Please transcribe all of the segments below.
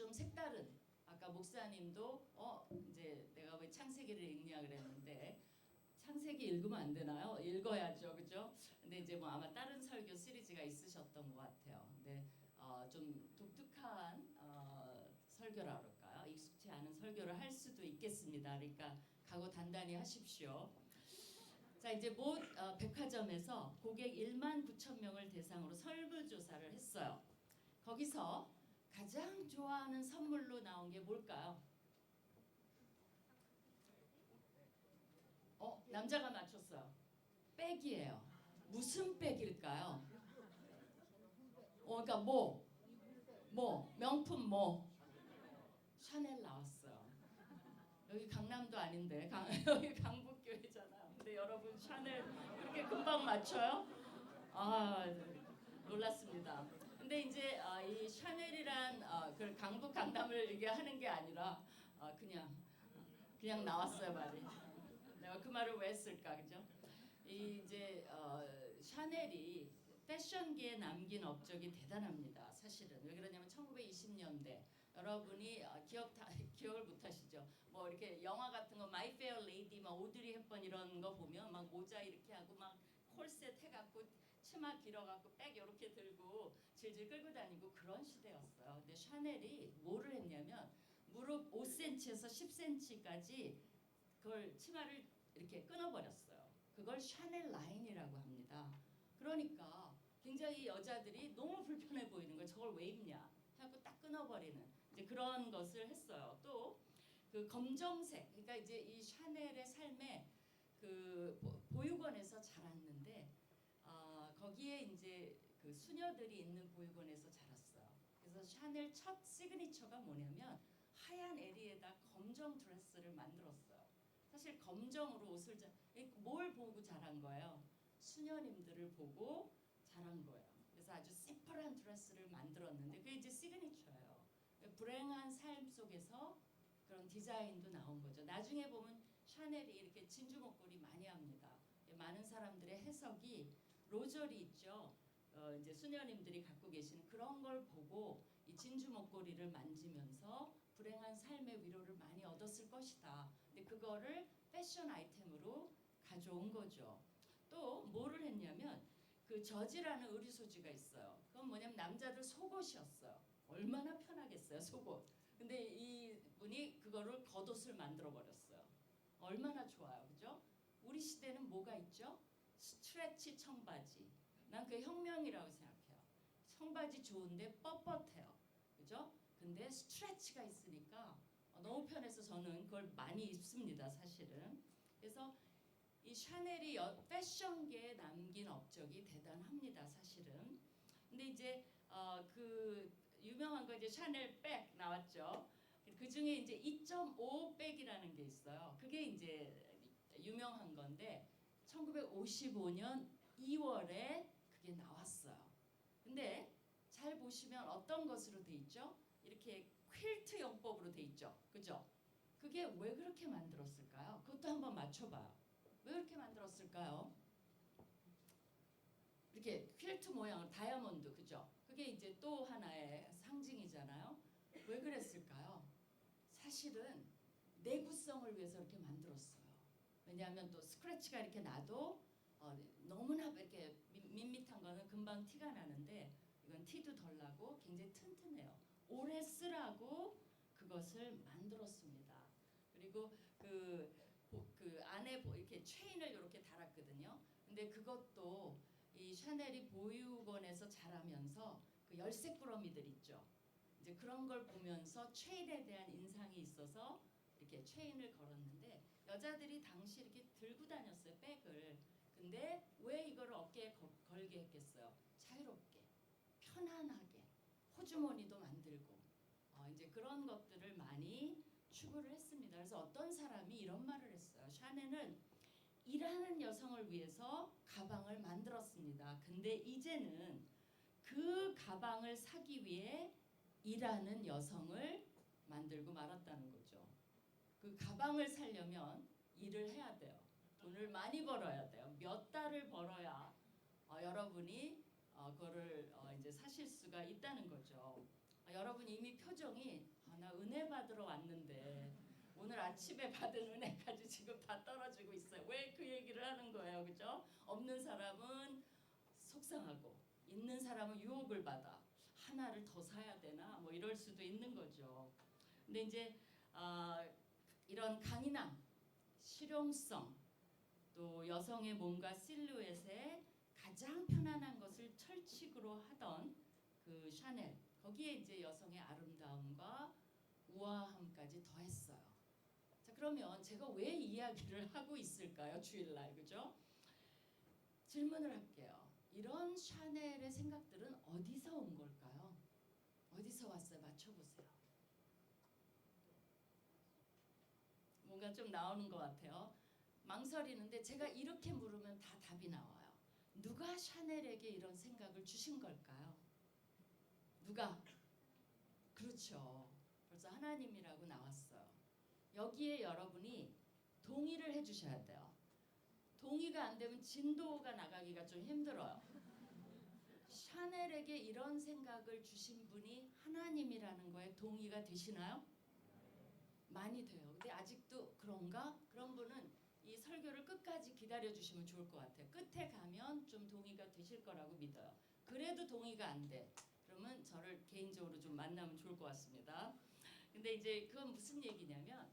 좀 색다른 아까 목사님도 이제 내가 왜 창세기를 읽냐 그랬는데 창세기 읽으면 안 되나요? 읽어야죠, 그죠? 근데 이제 뭐 아마 다른 설교 시리즈가 있으셨던 것 같아요. 근데 좀 독특한 설교라 그럴까요? 익숙치 않은 설교를 할 수도 있겠습니다. 그러니까 각오 단단히 하십시오. 자, 이제 모 백화점에서 고객 1만 9천 명을 대상으로 설문조사를 했어요. 거기서 가장 좋아하는 선물로 나온 게 뭘까요? 남자가 맞췄어요. 백이에요. 무슨 백일까요? 그러니까 명품 샤넬 나왔어요. 여기 강남도 아닌데 여기 강북교회잖아요. 근데 여러분 샤넬 그렇게 금방 맞춰요? 아, 놀랐습니다. 근데 이제 이 샤넬이란 그 강북 강남을 얘기하는 게 아니라 그냥 나왔어요 말이. 내가 그 말을 왜 했을까, 그죠? 이제 샤넬이 패션계에 남긴 업적이 대단합니다. 사실은 왜 그러냐면 1920년대 여러분이 기억을 못 하시죠? 뭐 이렇게 영화 같은 거 마이 페어 레이디 막 오드리 헵번 이런 거 보면 막 모자 이렇게 하고 막 콜셋 해갖고 치마 길어갖고 백 이렇게 들고 질질 끌고 다니고 그런 시대였어요. 근데 샤넬이 뭐를 했냐면 무릎 5cm에서 10cm까지 그걸 치마를 이렇게 끊어버렸어요. 그걸 샤넬 라인이라고 합니다. 그러니까 굉장히 여자들이 너무 불편해 보이는 거예요. 저걸 왜 입냐 하고 딱 끊어버리는 이제 그런 것을 했어요. 또 그 검정색, 그러니까 이제 이 샤넬의 삶에 그 보육원에서 자랐는데 거기에 이제 그 수녀들이 있는 보육원에서 자랐어요. 그래서 샤넬 첫 시그니처가 뭐냐면 하얀 에리에다 검정 드레스를 만들었어요. 사실 검정으로 옷을 뭘 보고 자란 거예요? 수녀님들을 보고 자란 거예요. 그래서 아주 시퍼런 드레스를 만들었는데 그게 이제 시그니처예요. 불행한 삶 속에서 그런 디자인도 나온 거죠. 나중에 보면 샤넬이 이렇게 진주 목걸이 많이 합니다. 많은 사람들의 해석이 로저리 있죠. 이제 수녀님들이 갖고 계시는 그런 걸 보고 이 진주 목걸이를 만지면서 불행한 삶의 위로를 많이 얻었을 것이다. 근데 그거를 패션 아이템으로 가져온 거죠. 또 뭐를 했냐면 그 저지라는 의류 소지가 있어요. 그건 뭐냐면 남자들 속옷이었어요. 얼마나 편하겠어요, 속옷. 근데 이 분이 그거를 겉옷을 만들어 버렸어요. 얼마나 좋아요, 그죠? 우리 시대는 뭐가 있죠? 스트레치 청바지. 난 그게 혁명이라고 생각해요. 청바지 좋은데 뻣뻣해요, 그죠? 근데 스트레치가 있으니까 너무 편해서 저는 그걸 많이 입습니다, 사실은. 그래서 이 샤넬이 패션계에 남긴 업적이 대단합니다, 사실은. 근데 이제 그 유명한 거 이제 샤넬 백 나왔죠. 그 중에 이제 2.5 백이라는 게 있어요. 그게 이제 유명한 건데 1955년 2월에 그게 나왔어요. 근데 잘 보시면 어떤 것으로 돼 있죠? 이렇게 퀼트 용법으로 돼 있죠. 그죠? 그게 왜 그렇게 만들었을까요? 그것도 한번 맞춰봐요. 왜 그렇게 만들었을까요? 이렇게 퀼트 모양을 다이아몬드, 그죠? 그게 이제 또 하나의 상징이잖아요. 왜 그랬을까요? 사실은 내구성을 위해서 이렇게 만들었어요. 왜냐하면 또 스크래치가 이렇게 나도 너무나 이렇게 밋밋한 거는 금방 티가 나는데 이건 티도 덜 나고 굉장히 튼튼해요. 오래 쓰라고 그것을 만들었습니다. 그리고 그 안에 이렇게 체인을 이렇게 달았거든요. 근데 그것도 이 샤넬이 보육원에서 자라면서 그 열쇠꾸러미들 있죠. 이제 그런 걸 보면서 체인에 대한 인상이 있어서 이렇게 체인을 걸었는데 여자들이 당시 이렇게 들고 다녔어요, 백을. 근데 왜 이걸 어깨에 걸게 했겠어요? 자유롭게, 편안하게, 호주머니도 만들고 이제 그런 것들을 많이 추구를 했습니다. 그래서 어떤 사람이 이런 말을 했어요. 샤넬은 일하는 여성을 위해서 가방을 만들었습니다. 근데 이제는 그 가방을 사기 위해 일하는 여성을 만들고 말았다는 거죠. 그 가방을 사려면 일을 해야 돼요. 돈을 많이 벌어야 돼요. 몇 달을 벌어야 여러분이 그거를 이제 사실 수가 있다는 거죠. 여러분 이미 표정이 나 은혜 받으러 왔는데 오늘 아침에 받은 은혜까지 지금 다 떨어지고 있어요. 왜 그 얘기를 하는 거예요, 그죠? 없는 사람은 속상하고 있는 사람은 유혹을 받아 하나를 더 사야 되나 뭐 이럴 수도 있는 거죠. 근데 이제 이런 강인함, 실용성, 또 여성의 몸과 실루엣에 가장 편안한 것을 철칙으로 하던 그 샤넬, 거기에 이제 여성의 아름다움과 우아함까지 더했어요. 자, 그러면 제가 왜 이야기를 하고 있을까요? 주일날, 그죠? 질문을 할게요. 이런 샤넬의 생각들은 어디서 온 걸까요? 어디서 왔어요? 맞춰보세요. 뭔가 좀 나오는 것 같아요. 망설이는데 제가 이렇게 물으면 다 답이 나와요. 누가 샤넬에게 이런 생각을 주신 걸까요? 누가? 그렇죠. 벌써 하나님이라고 나왔어요. 여기에 여러분이 동의를 해주셔야 돼요. 동의가 안 되면 진도가 나가기가 좀 힘들어요. 샤넬에게 이런 생각을 주신 분이 하나님이라는 거에 동의가 되시나요? 많이 돼요. 근데 아직도 그런가? 그런 분은 이 설교를 끝까지 기다려 주시면 좋을 것 같아요. 끝에 가면 좀 동의가 되실 거라고 믿어요. 그래도 동의가 안 돼. 그러면 저를 개인적으로 좀 만나면 좋을 것 같습니다. 근데 이제 그건 무슨 얘기냐면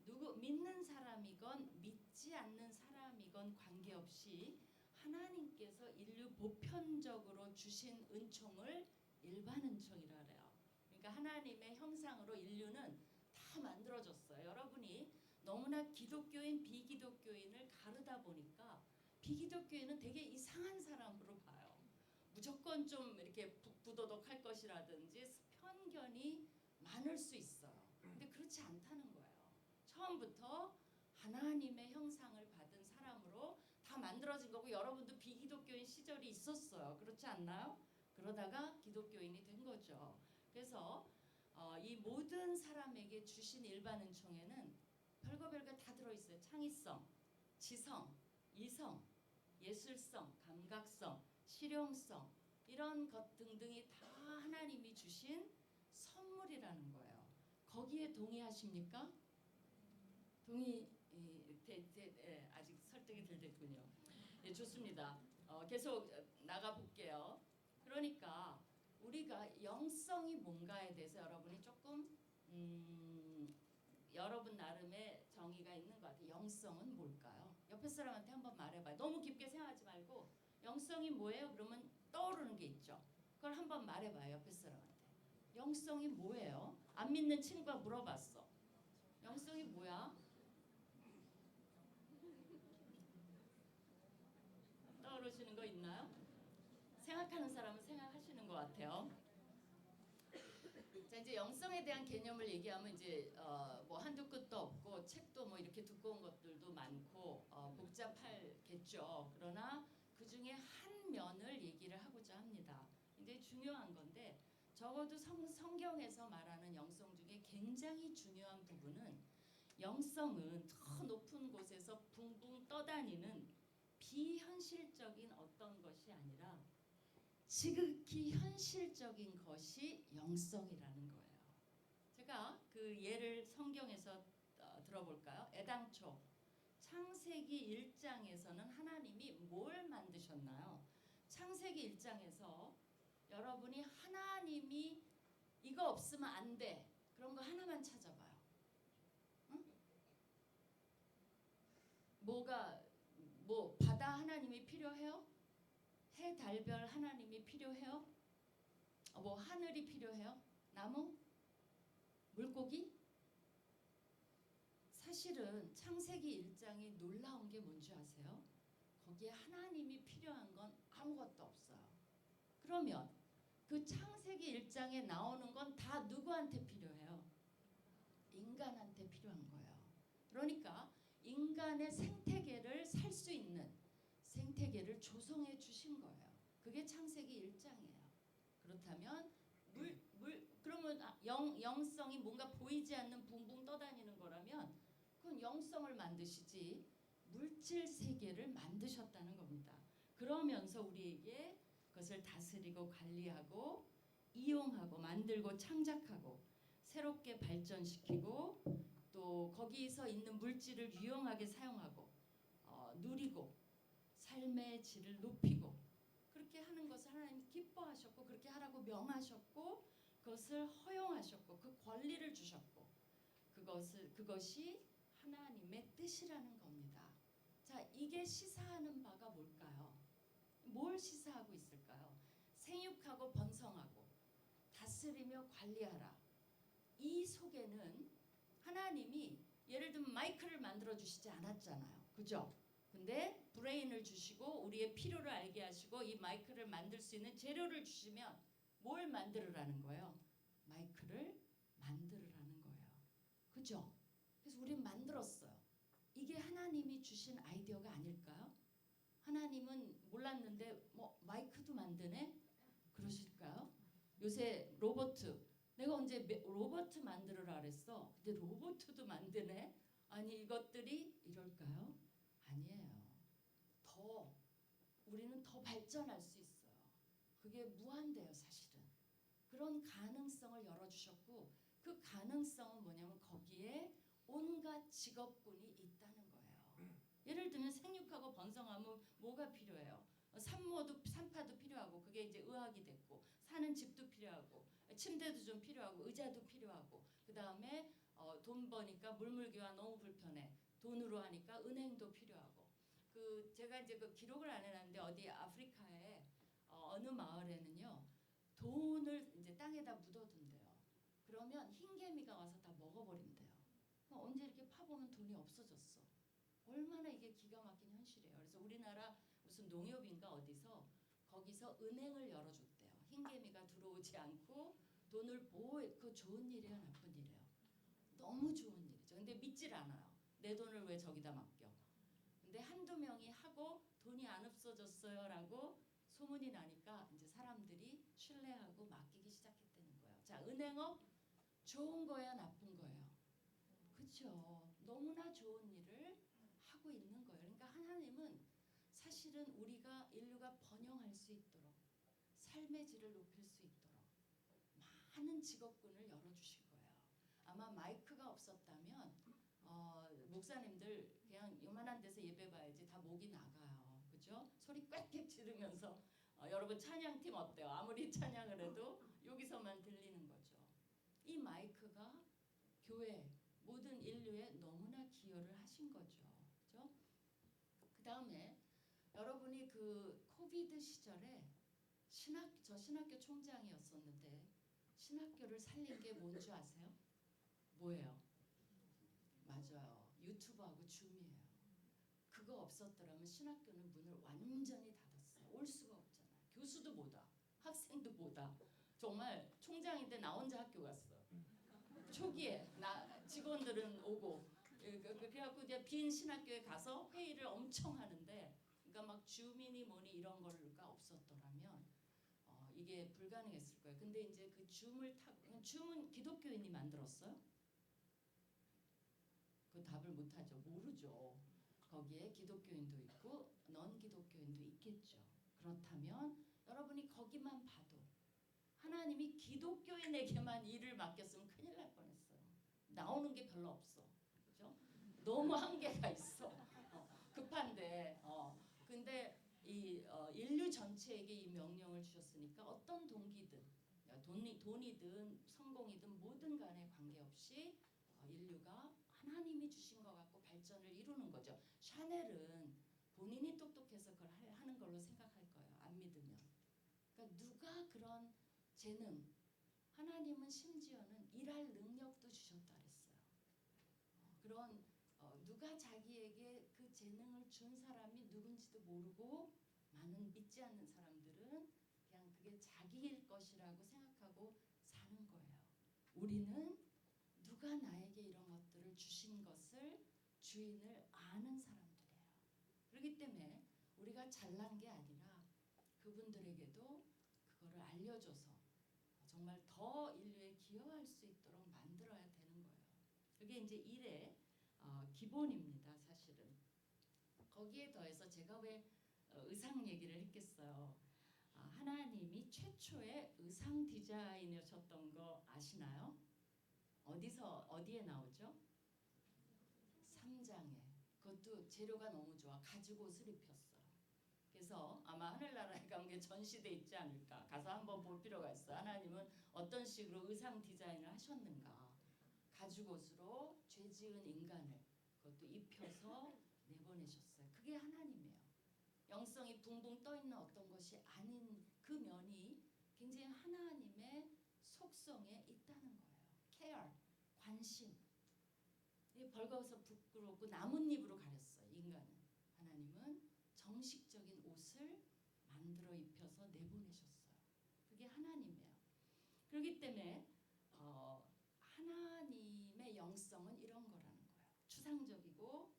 누구 믿는 사람이건 믿지 않는 사람이건 관계없이 하나님께서 인류 보편적으로 주신 은총을 일반 은총이라 그래요. 그러니까 하나님의 형상으로 인류는 다 만들어졌어요. 여러분이 너무나 기독교인 비기독교인을 가르다 보니까 비기독교인은 되게 이상한 사람으로 봐요. 무조건 좀 이렇게 북부도덕할 것이라든지 편견이 많을 수 있어요. 근데 그렇지 않다는 거예요. 처음부터 하나님의 형상을 받은 사람으로 다 만들어진 거고 여러분도 비기독교인 시절이 있었어요. 그렇지 않나요? 그러다가 기독교인이 된 거죠. 그래서 이 모든 사람에게 주신 일반 은총에는 별거 다 들어있어요. 창의성, 지성, 이성, 예술성, 감각성, 실용성 이런 것 등등이 다 하나님이 주신 선물이라는 거예요. 거기에 동의하십니까? 동의 아직 설득이 덜 됐군요. 네, 좋습니다. 계속 나가 볼게요. 그러니까 우리가 영성이 뭔가에 대해서 여러분이 조금 여러분 나름의 정의가 있는 것 같아요. 영성은 뭘까요? 옆에 사람한테 한번 말해봐요. 너무 깊게 생각하지 말고 영성이 뭐예요? 그러면 떠오르는 게 있죠. 그걸 한번 말해봐요. 옆에 사람한테. 영성이 뭐예요? 안 믿는 친구가 물어봤어. 영성이 뭐야? 떠오르시는 거 있나요? 생각하는 사람은 생각하시는 것 같아요. 자, 이제 영성에 대한 개념을 얘기하면 이제 뭐 한두 끝도 없고 책도 뭐 이렇게 두꺼운 것들도 많고 복잡하겠죠. 그러나 그 중에 한 면을 얘기를 하고자 합니다. 굉장히 중요한 건데 적어도 성경에서 말하는 영성 중에 굉장히 중요한 부분은 영성은 더 높은 곳에서 붕붕 떠다니는 비현실적인 어떤 것이 아니라 지극히 현실적인 것이 영성이라는 거예요. 제가 그 예를 성경에서 들어볼까요? 애당초 창세기 1장에서는 하나님이 뭘 만드셨나요? 창세기 1장에서 여러분이 하나님이 이거 없으면 안 돼. 그런 거 하나만 찾아봐요. 응? 뭐 바다 하나님이 필요해요? 해, 달, 별 하나님이 필요해요? 뭐 하늘이 필요해요? 나무? 물고기? 사실은 창세기 1장이 놀라운 게 뭔지 아세요? 거기에 하나님이 필요한 건 아무것도 없어요. 그러면 그 창세기 1장에 나오는 건 다 누구한테 필요해요? 인간한테 필요한 거예요. 그러니까 인간의 생태계를 살 수 있는 생태계를 조성해 주신 거예요. 그게 창세기 1장이에요. 그렇다면 그러면 영성이 뭔가 보이지 않는 붕붕 떠다니는 거라면 그건 영성을 만드시지 물질 세계를 만드셨다는 겁니다. 그러면서 우리에게 그것을 다스리고 관리하고 이용하고 만들고 창작하고 새롭게 발전시키고 또 거기서 있는 물질을 유용하게 사용하고 누리고 삶의 질을 높이고 그렇게 하는 것을 하나님 기뻐하셨고 그렇게 하라고 명하셨고 그것을 허용하셨고 그 권리를 주셨고 그것이 하나님의 뜻이라는 겁니다. 자, 이게 시사하는 바가 뭘까요? 뭘 시사하고 있을까요? 생육하고 번성하고 다스리며 관리하라. 이 속에는 하나님이 예를 들면 마이크를 만들어 주시지 않았잖아요. 그죠? 근데 브레인을 주시고 우리의 필요를 알게 하시고 이 마이크를 만들 수 있는 재료를 주시면 뭘 만들으라는 거예요? 마이크를 만들으라는 거예요. 그죠? 그래서 우린 만들었어요. 이게 하나님이 주신 아이디어가 아닐까요? 하나님은 몰랐는데 뭐 마이크도 만드네? 그러실까요? 요새 로봇 내가 언제 로봇 만들어라 그랬어. 근데 로봇도 만드네? 아니 이것들이 이럴까요? 아니에요. 우리는 더 발전할 수 있어요. 그게 무한대요 사실은. 그런 가능성을 열어주셨고 그 가능성은 뭐냐면 거기에 온갖 직업군이 있다는 거예요. 예를 들면 생육하고 번성하면 뭐가 필요해요? 산파도 필요하고 그게 이제 의학이 됐고 사는 집도 필요하고 침대도 좀 필요하고 의자도 필요하고 그 다음에 돈 버니까 물물교환 너무 불편해. 돈으로 하니까 은행도 필요하고 제가 이제 그 기록을 안 해놨는데 어디 아프리카에 어느 마을에는요 돈을 이제 땅에다 묻어둔대요. 그러면 흰개미가 와서 다 먹어버린대요. 언제 이렇게 파보면 돈이 없어졌어. 얼마나 이게 기가 막힌 현실이에요. 그래서 우리나라 무슨 농협인가 어디서 거기서 은행을 열어줬대요. 흰개미가 들어오지 않고 돈을 보호해. 그거 좋은 일이에요, 나쁜 일이에요? 너무 좋은 일이죠. 근데 믿질 않아요. 내 돈을 왜 저기다 맡겨? 근데 한두 명이 하고 돈이 안 없어졌어요 라고 소문이 나니까 이제 사람들이 신뢰하고 맡기기 시작했다는 거예요. 자, 은행업 좋은 거야, 나쁜 거예요? 그렇죠. 너무나 좋은 일을 하고 있는 거예요. 그러니까 하나님은 사실은 우리가 인류가 번영할 수 있도록 삶의 질을 높일 수 있도록 많은 직업군을 열어주실 거예요. 아마 마이크가 없었다면 목사님들 그냥 요만한 데서 예배 봐야지 다 목이 나가요. 그죠? 소리 꽥꽥 지르면서 여러분 찬양팀 어때요? 아무리 찬양을 해도 여기서만 들리는 거죠. 이 마이크가 교회 모든 인류에 너무나 기여를 하신 거죠. 그죠? 그 다음에 여러분이 그 코비드 시절에 저 신학교 총장이었었는데 신학교를 살린 게 뭔지 아세요? 뭐예요? 맞아요. 유튜브하고 줌이에요. 그거 없었더라면 신학교는 문을 완전히 닫았어요. 올 수가 없잖아요. 교수도 못 와. 학생도 못 와. 정말 총장인데 나 혼자 학교 갔어. 초기에 직원들은 오고 그래갖고 이제 빈 신학교에 가서 회의를 엄청 하는데 그러니까 막 줌이니 뭐니 이런 거가 없었더라면 이게 불가능했을 거예요. 근데 이제 그 줌은 기독교인이 만들었어요? 그 답을 못하죠. 모르죠. 거기에 기독교인도 있고 넌 기독교인도 있겠죠. 그렇다면 여러분이 거기만 봐도 하나님이 기독교인에게만 일을 맡겼으면 큰일 날 뻔했어요. 나오는 게 별로 없어. 그죠? 너무 한계가 있어. 급한데. 근데 인류 전체에게 이 명령을 주셨으니까 어떤 동기든 돈이든 성공이든 뭐든 간에 관계없이 인류가 하나님이 주신 것 같고 발전을 이루는 거죠. 샤넬은 본인이 똑똑해서 그걸 하는 걸로 생각할 거예요. 안 믿으면. 그러니까 누가 그런 재능, 하나님은 심지어는 일할 능력도 주셨다 그랬어요. 그런 누가 자기에게 그 재능을 준 사람이 누군지도 모르고 많은 믿지 않는 사람들은 그냥 그게 자기일 것이라고 생각하고 사는 거예요. 우리는 누가 나에게 이런 것들을 주신 것을 주인을 아는 사람들이에요. 그렇기 때문에 우리가 잘난 게 아니라 그분들에게도 그거를 알려줘서 정말 더 인류에 기여할 수 있도록 만들어야 되는 거예요. 그게 이제 일의 기본입니다. 사실은. 거기에 더해서 제가 왜 의상 얘기를 했겠어요. 하나님이 최초의 의상 디자이너셨던 거 아시나요? 어디에 나오죠? 3장에. 그것도 재료가 너무 좋아. 가죽 옷을 입혔어요. 그래서 아마 하늘나라에 가면 게 전시돼 있지 않을까. 가서 한번 볼 필요가 있어. 하나님은 어떤 식으로 의상 디자인을 하셨는가. 가죽 옷으로 죄 지은 인간을 그것도 입혀서 내보내셨어요. 그게 하나님이에요. 영성이 붕붕 떠 있는 어떤 것이 아닌 그 면이 굉장히 하나님의 속성에 있다는 거예요. care, 관심. 벌거워서 부끄럽고 나뭇잎으로 가렸어요. 인간은. 하나님은 정식적인 옷을 만들어 입혀서 내보내셨어요. 그게 하나님이에요. 그렇기 때문에 하나님의 영성은 이런 거라는 거예요. 추상적이고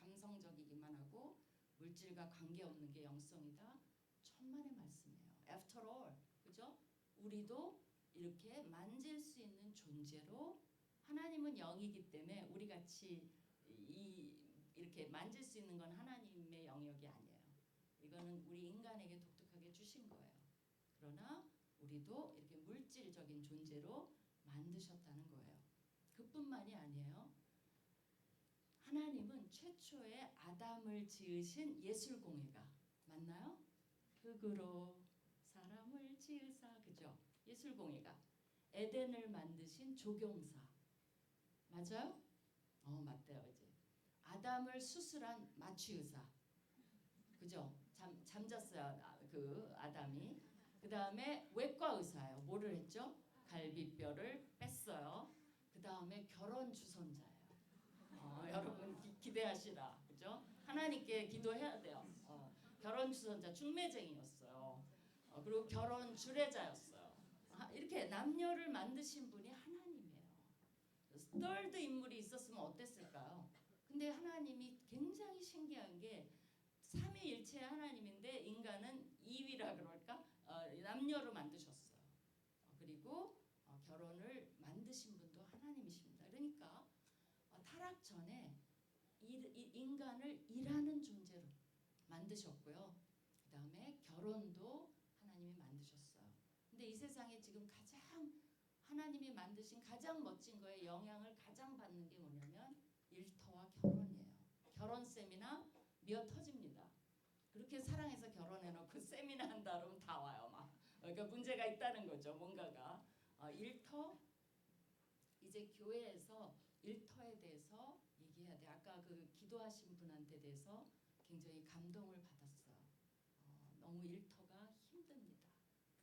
감성적이기만 하고 물질과 관계없는 게 영성이다. 천만의 말씀이에요. After all, 그죠? 우리도 이렇게 만질 수 있는 존재로 하나님은 영이기 때문에 우리 같이 이렇게 만질 수 있는 건 하나님의 영역이 아니에요. 이거는 우리 인간에게 독특하게 주신 거예요. 그러나 우리도 이렇게 물질적인 존재로 만드셨다는 거예요. 그뿐만이 아니에요. 하나님은 최초의 아담을 지으신 예술공예가 맞나요? 흙으로 사람을 지으사 그죠? 예술공예가 에덴을 만드신 조경사 맞아요? 맞대요 이제 아담을 수술한 마취의사 그죠? 잠잤어요 그 아담이 그 다음에 외과 의사예요. 뭐를 했죠? 갈비뼈를 뺐어요. 그 다음에 결혼 주선자예요. 여러분 기대하시라 그죠? 하나님께 기도해야 돼요. 결혼 주선자 중매쟁이였어요. 그리고 결혼 주례자였어요. 이렇게 남녀를 만드신 분이 하나님이에요. third 인물이 있었으면 어땠을까요? 근데 하나님이 굉장히 신기한 게 삼위일체 하나님인데 인간은 2위라 그럴까? 남녀로 만드셨어요. 그리고 결혼을 만드신 분도 하나님이십니다. 그러니까 타락 전에 인간을 일하는 존재로 만드셨고요. 그 다음에 결혼도 하나님이 만드셨어요. 근데 이 세상에 지금 가장 하나님이 만드신 가장 멋진 거에 영향을 가장 받는 게 뭐냐면 일터와 결혼이에요. 결혼 세미나 미어 터집니다. 그렇게 사랑해서 결혼해놓고 세미나 한다 그러면 다 와요. 막. 그러니까 문제가 있다는 거죠. 뭔가가. 일터 이제 교회에서 일터에 대해서 얘기해야 돼. 아까 그 기도하신 분한테 대해서 굉장히 감동을 받았어요. 너무 일터가 힘듭니다.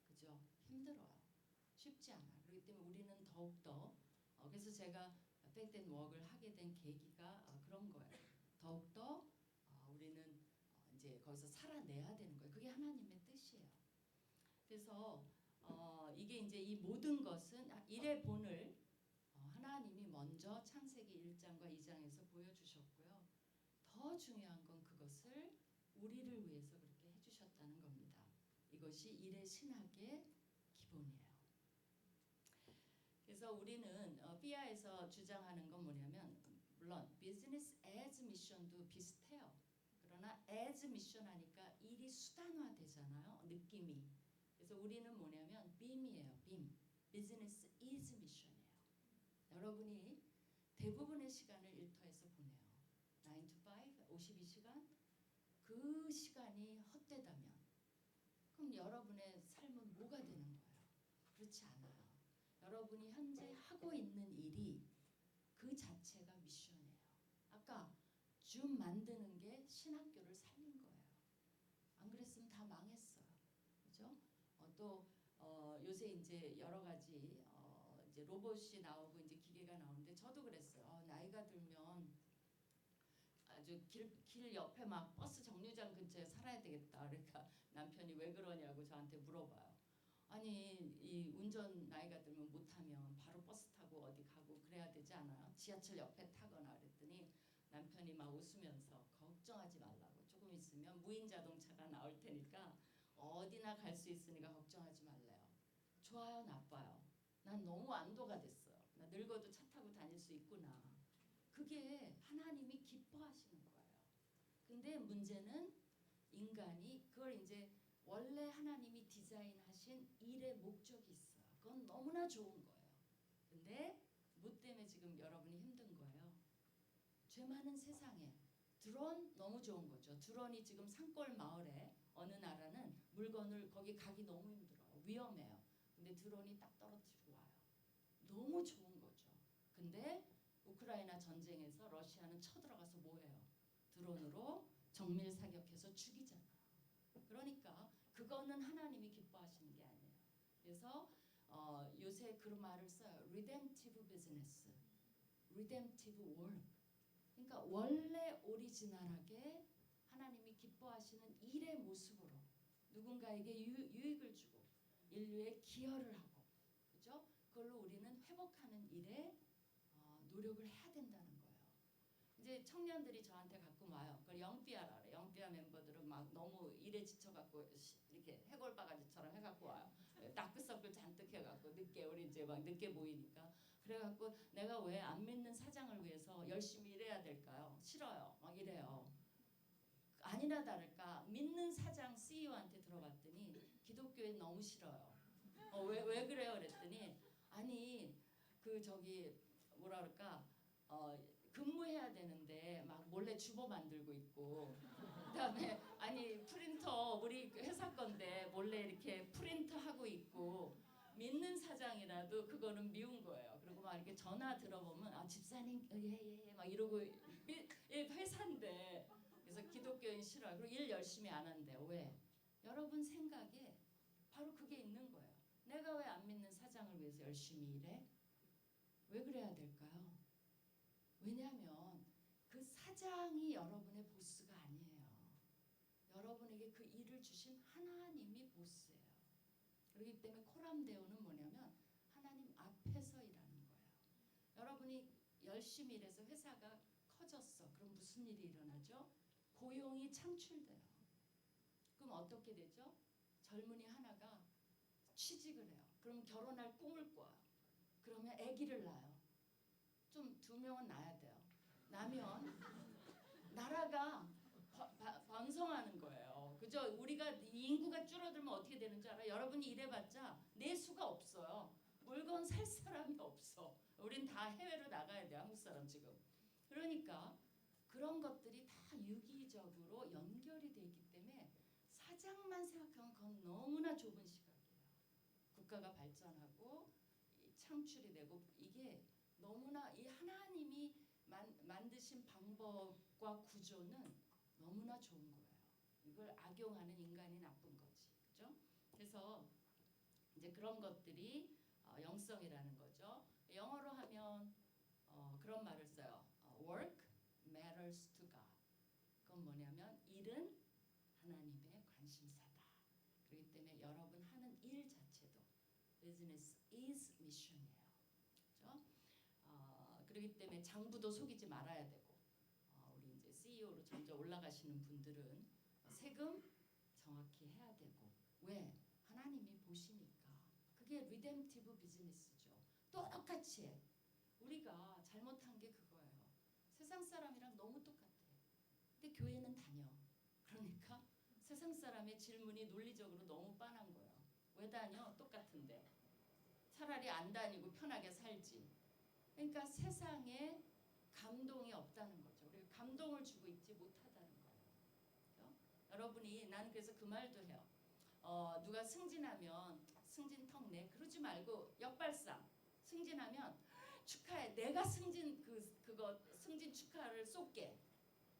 그죠? 힘들어요. 쉽지 않아요. 그렇기 때문에 우리는 더욱더 그래서 제가 백댄 웍을 하게 된 계기가 그런 거예요. 더욱더 우리는 이제 거기서 살아내야 되는 거예요. 그게 하나님의 뜻이에요. 그래서 이게 이제 이 모든 것은 일의 본을 하나님이 먼저 창세기 1장과 2장에서 보여주셨고요. 더 중요한 건 그것을 우리를 위해서 그렇게 해주셨다는 겁니다. 이것이 일의 신학의 기본이에요. 그래서 우리는 삐아에서 주장하는 건 뭐냐면 물론 비즈니스 as mission도 비슷해요. 그러나 as mission 하니까 일이 수단화되잖아요. 느낌이. 그래서 우리는 뭐냐면 빔이에요. 빔. 비즈니스 is mission이에요. 여러분이 대부분의 시간을 일터에서 보내요. 9 to 5, 52시간. 그 시간이 헛되다면 그럼 여러분의 삶은 뭐가 되는 거예요? 그렇지 않아요. 여러분이 현재 하고 있는 일이 그 자체가 미션이에요. 아까 줌 만드는 게 신학교를 살린 거예요. 안 그랬으면 다 망했어요. 그죠? 또 요새 이제 여러 가지 이제 로봇이 나오고 이제 기계가 나오는데 저도 그랬어요. 나이가 들면 아주 길 옆에 막 버스 정류장 근처에 살아야 되겠다. 그러니까 남편이 왜 그러냐고 저한테 물어봐요. 아니 이 운전 나이가 들면 못하면 바로 버스 타고 어디 가고 그래야 되지 않아요? 지하철 옆에 타거나 그랬더니 남편이 막 웃으면서 걱정하지 말라고 조금 있으면 무인 자동차가 나올 테니까 어디나 갈 수 있으니까 걱정하지 말래요. 좋아요 나빠요? 난 너무 안도가 됐어요. 나 늙어도 차 타고 다닐 수 있구나. 그게 하나님이 기뻐하시는 거예요. 근데 문제는 인간이 그걸 이제 원래 하나님이 디자인하신 일의 목적이 있어요. 그건 너무나 좋은 거예요. 근데 뭐 때문에 지금 여러분이 힘든 거예요? 죄 많은 세상에 드론 너무 좋은 거죠. 드론이 지금 산골 마을에 어느 나라는 물건을 거기 가기 너무 힘들어요. 위험해요. 근데 드론이 딱 떨어뜨리고 와요. 너무 좋은 거죠. 근데 우크라이나 전쟁에서 러시아는 쳐들어가서 뭐해요? 드론으로 정밀 사격해서 죽이잖아요. 그러니까 그거는 하나님이 기뻐하시는 게 아니에요. 그래서 요새 그런 말을 써요. redemptive business, redemptive work. 그러니까 원래 오리지널하게 하나님이 기뻐하시는 일의 모습으로 누군가에게 유익을 주고 인류에 기여를 하고, 그죠? 그걸로 우리는 회복하는 일에 노력을 해야 된다는 거예요. 이제 청년들이 저한테 가끔 와요. 그걸 영삐아라 그래. 영삐아 멤버들은 막 너무 일에 지쳐갖고 이렇게 해골바가지처럼 해갖고 와요. 다크서클 잔뜩 해갖고 늦게 우리 이제 막 늦게 모이니까 그래갖고 내가 왜 안 믿는 사장을 위해서 열심히 일해야 될까요? 싫어요. 막 이래요. 아니나 다를까 믿는 사장 CEO한테 들어봤더니 기독교에 너무 싫어요. 왜 그래요? 그랬더니 아니 그 저기 뭐라 그럴까 근무해야 되는데 막 몰래 주보 만들고 있고, 그다음에 아니 프린터 우리 회사 건데 몰래 이렇게 프린터 하고 있고, 믿는 사장이라도 그거는 미운 거예요. 그리고 막 이렇게 전화 들어보면 아 집사님 예예 막 이러고 회사인데, 그래서 기독교인 싫어요. 그리고 일 열심히 안 한대요. 왜? 여러분 생각에 바로 그게 있는 거예요. 내가 왜 안 믿는 사장을 위해서 열심히 일해? 왜 그래야 될까요? 왜냐하면 그 사장이 여러분의 보스가 아니에요. 여러분에게 그 일을 주신 하나님이 보스예요. 그렇기 때문에 코람데오는 뭐냐면 하나님 앞에서 일하는 거예요. 여러분이 열심히 일해서 회사가 커졌어. 그럼 무슨 일이 일어나죠? 고용이 창출돼요. 그럼 어떻게 되죠? 젊은이 하나가 취직을 해요. 그럼 결혼할 꿈을 꿔요. 그러면 아기를 낳아요. 좀 2명은 낳아야 돼요. 나면 나라가 번성하는 거예요. 그죠? 우리가 인구가 줄어들면 어떻게 되는 줄 알아요? 여러분이 일해봤자 내수가 없어요. 물건 살 사람이 없어. 우린 다 해외로 나가야 돼. 한국 사람 지금. 그러니까 그런 것들이 다 유기적으로 연결이 돼 있기 때문에 사장만 생각하면 그건 너무나 좁은 시각이에요. 국가가 발전하고 창출이 되고 이게 너무나 이 하나님이 만드신 방법과 구조는 너무나 좋은 거예요. 이걸 악용하는 인간이 나쁜 거지, 그죠? 그래서 이제 그런 것들이 영성이라는 거죠. 영어로 하면 그런 말을 써요. Work matters to God. 그건 뭐냐면 일은 하나님의 관심사다. 그렇기 때문에 여러분 하는 일 자체도 business is mission이에요. 그렇죠? 그렇기 때문에 장부도 속이지 말아야 되고, 우리 이제 CEO로 점점 올라가시는 분들은 세금 정확히 해야 되고, 왜? 하나님이 보시니까. 그게 리뎀티브 비즈니스죠. 똑같이 해. 우리가 잘못한 게 그거예요. 세상 사람이랑 너무 똑같아. 근데 교회는 다녀. 그러니까 세상 사람의 질문이 논리적으로 너무 빤한 거예요. 왜 다녀? 똑같은데. 차라리 안 다니고 편하게 살지. 그러니까 세상에 감동이 없다는 거죠. 우리가 감동을 주고 있지 못하다는 거예요. 그렇죠? 여러분이 난 그래서 그 말도 해요. 누가 승진하면 승진턱 내 그러지 말고 역발상. 승진하면 축하해. 내가 그거 승진 축하를 쏠게.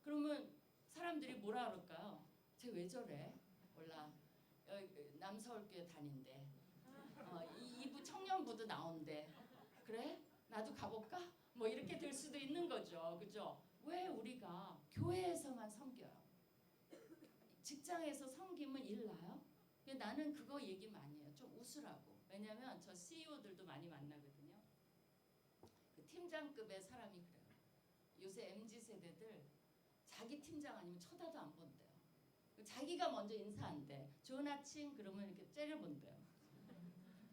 그러면 사람들이 뭐라 그럴까요? 쟤 왜 저래? 몰라. 여기 남서울교회 다닌대. 이부 청년부도 나온대. 그래? 나도 가볼까? 뭐 이렇게 될 수도 있는 거죠. 그죠? 왜 우리가 교회에서만 섬겨요? 직장에서 섬기면 일 나요? 나는 그거 얘기 많이 해요. 좀 웃으라고. 왜냐면 저 CEO들도 많이 만나거든요. 그 팀장급의 사람이 그래요. 요새 MZ세대들 자기 팀장 아니면 쳐다도 안 본대요. 자기가 먼저 인사한대. 좋은 아침 그러면 이렇게 째려본대요.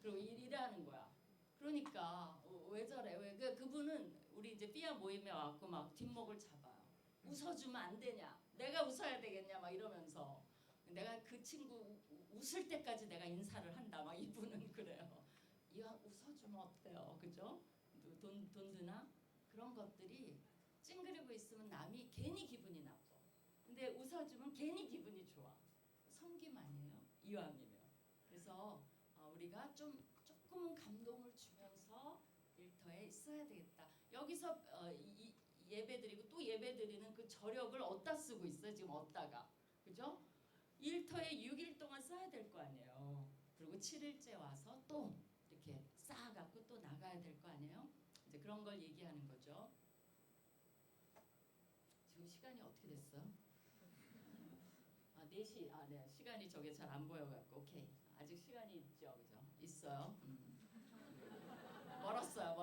그리고 일하는 거야. 그러니까 왜 저래? 왜 그분은 우리 이제 삐아 모임에 와갖고 막 뒷목을 잡아요. 웃어주면 안 되냐? 내가 웃어야 되겠냐? 막 이러면서 내가 그 친구 웃을 때까지 내가 인사를 한다. 막 이분은 그래요. 이왕 웃어주면 어때요? 그죠? 돈 드나 그런 것들이 찡그리고 있으면 남이 괜히 기분이 나빠. 근데 웃어주면 괜히 기분이 좋아. 섬김 아니에요? 이왕이면. 그래서 우리가 조금은 감동을 주면서 일터에 있어야 되겠다. 여기서 예배드리고 또 예배드리는 그 저력을 어디다 쓰고 있어요? 지금 어디다가. 그죠? 일터에 6일 동안 써야 될 거 아니에요. 그리고 7일째 와서 또 이렇게 쌓아갖고 또 나가야 될 거 아니에요? 이제 그런 걸 얘기하는 거죠. 지금 시간이 어떻게 됐어요? 4시. 네. 시간이 저게 잘 안 보여갖고 오케이. 아직 시간이 있죠, 그죠? 있어요. 멀었어.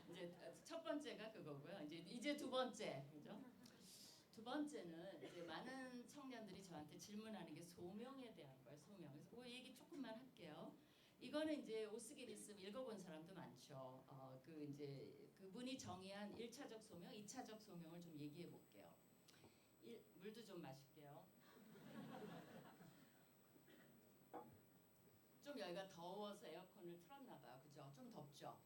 이제 첫 번째가 그거고요. 이제 두 번째, 그죠? 두 번째는 이제 많은 청년들이 저한테 질문하는 게 소명에 대한 거예요. 소명. 그래서 그 얘기 조금만 할게요. 이거는 이제 오스게리슨 읽어본 사람도 많죠. 그 이제 그분이 정의한 1차적 소명, 2차적 소명을 좀 얘기해 볼게요. 물도 좀 마실게요. 좀 여기가 더워서 에어컨을 틀었나 봐요. 그죠? 좀 덥죠?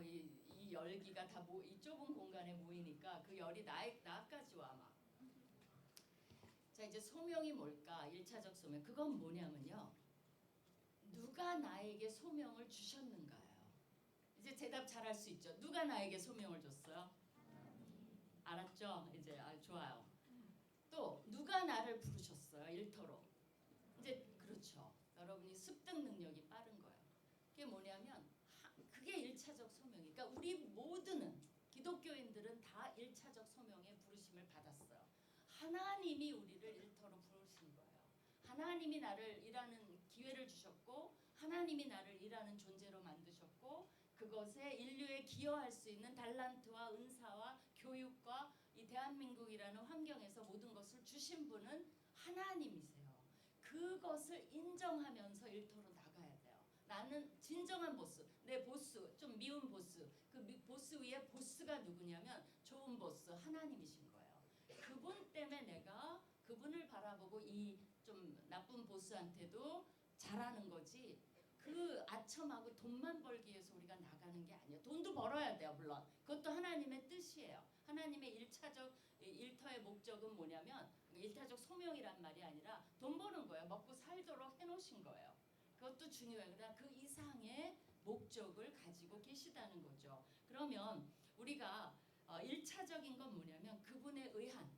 이 열기가 다 이 좁은 공간에 모이니까 그 열이 나까지 와 막. 자, 이제 소명이 뭘까? 1차적 소명. 그건 뭐냐면요. 누가 나에게 소명을 주셨는가요? 이제 대답 잘할 수 있죠. 누가 나에게 소명을 줬어요? 알았죠? 이제 좋아요. 또 누가 나를 부르셨어요? 일터로. 이제 그렇죠. 여러분이 습득 능력이 빠른 거예요. 그게 뭐냐면 그게 1차적 소명이니까 그러니까 우리 모두는 기독교인들은 다 1차적 소명의 부르심을 받았어요. 하나님이 우리를 일터로 부르신 거예요. 하나님이 나를 일하는 기회를 주셨고 하나님이 나를 일하는 존재로 만드셨고 그것에 인류에 기여할 수 있는 달란트와 은사와 교육과 이 대한민국이라는 환경에서 모든 것을 주신 분은 하나님이세요. 그것을 인정하면서 일터로 나가야 돼요. 나는 진정한 보스, 내 보스, 좀 미운 보스. 그 보스 위에 보스가 누구냐면 좋은 보스, 하나님이신 거예요. 그분 때문에 내가 그분을 바라보고 이 좀 나쁜 보스한테도 잘하는 거지. 그 아첨하고 돈만 벌기 위해서 우리가 나가는 게 아니에요. 돈도 벌어야 돼요, 물론. 그것도 하나님의 뜻이에요. 하나님의 1차적 일터의 목적은 뭐냐면 1차적 소명이란 말이 아니라 돈 버는 거예요. 먹고 살도록 해놓으신 거예요. 그것도 중요해요. 그러나 그 이상의 목적을 가지고 계시다는 거죠. 그러면 우리가 1차적인 건 뭐냐면 그분에 의한,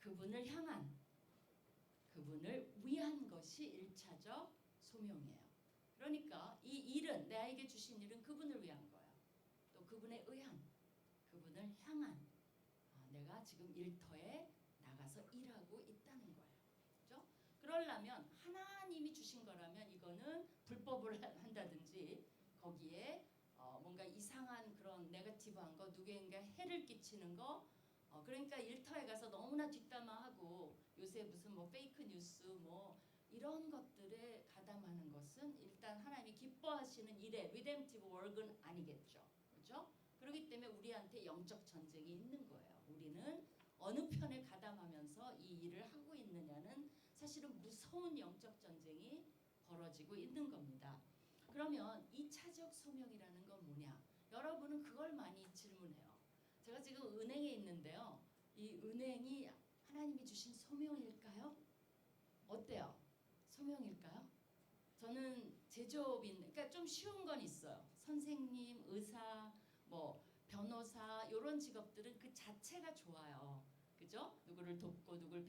그분을 향한, 그분을 위한 것이 1차적 소명이에요. 그러니까 이 일은 나에게 주신 일은 그분을 위한 거예요. 또 그분에 의한, 그분을 향한 내가 지금 일터에 나가서 일하고 있다는 거예요. 그렇죠? 그러려면 하나님이 주신 거라면 이거는 불법을 한다든지 거기에 뭔가 이상한 그런 네거티브한 거 누구에게 해를 끼치는 거 그러니까 일터에 가서 너무나 뒷담화하고 요새 무슨 뭐 페이크 뉴스 뭐 이런 것들에 가담하는 것은 일단 하나님이 기뻐하시는 일의 리뎀티브 워크는 아니겠죠. 그렇죠? 그렇기 때문에 우리한테 영적 전쟁이 있는 거예요. 우리는 어느 편에 가담하면서 이 일을 하고 있느냐는 사실은 무서운 영적 전쟁이 벌어지고 있는 겁니다. 그러면 2차적 소명이라는 건 뭐냐? 여러분은 그걸 많이 질문해요. 제가 지금 은행에 있는데요. 이 은행이 하나님이 주신 소명일까요? 어때요? 소명일까요? 저는 제조업인, 그러니까 좀 쉬운 건 있어요. 선생님, 의사, 뭐 변호사 이런 직업들은 그 자체가 좋아요. 그죠? 누구를 돕고 누구를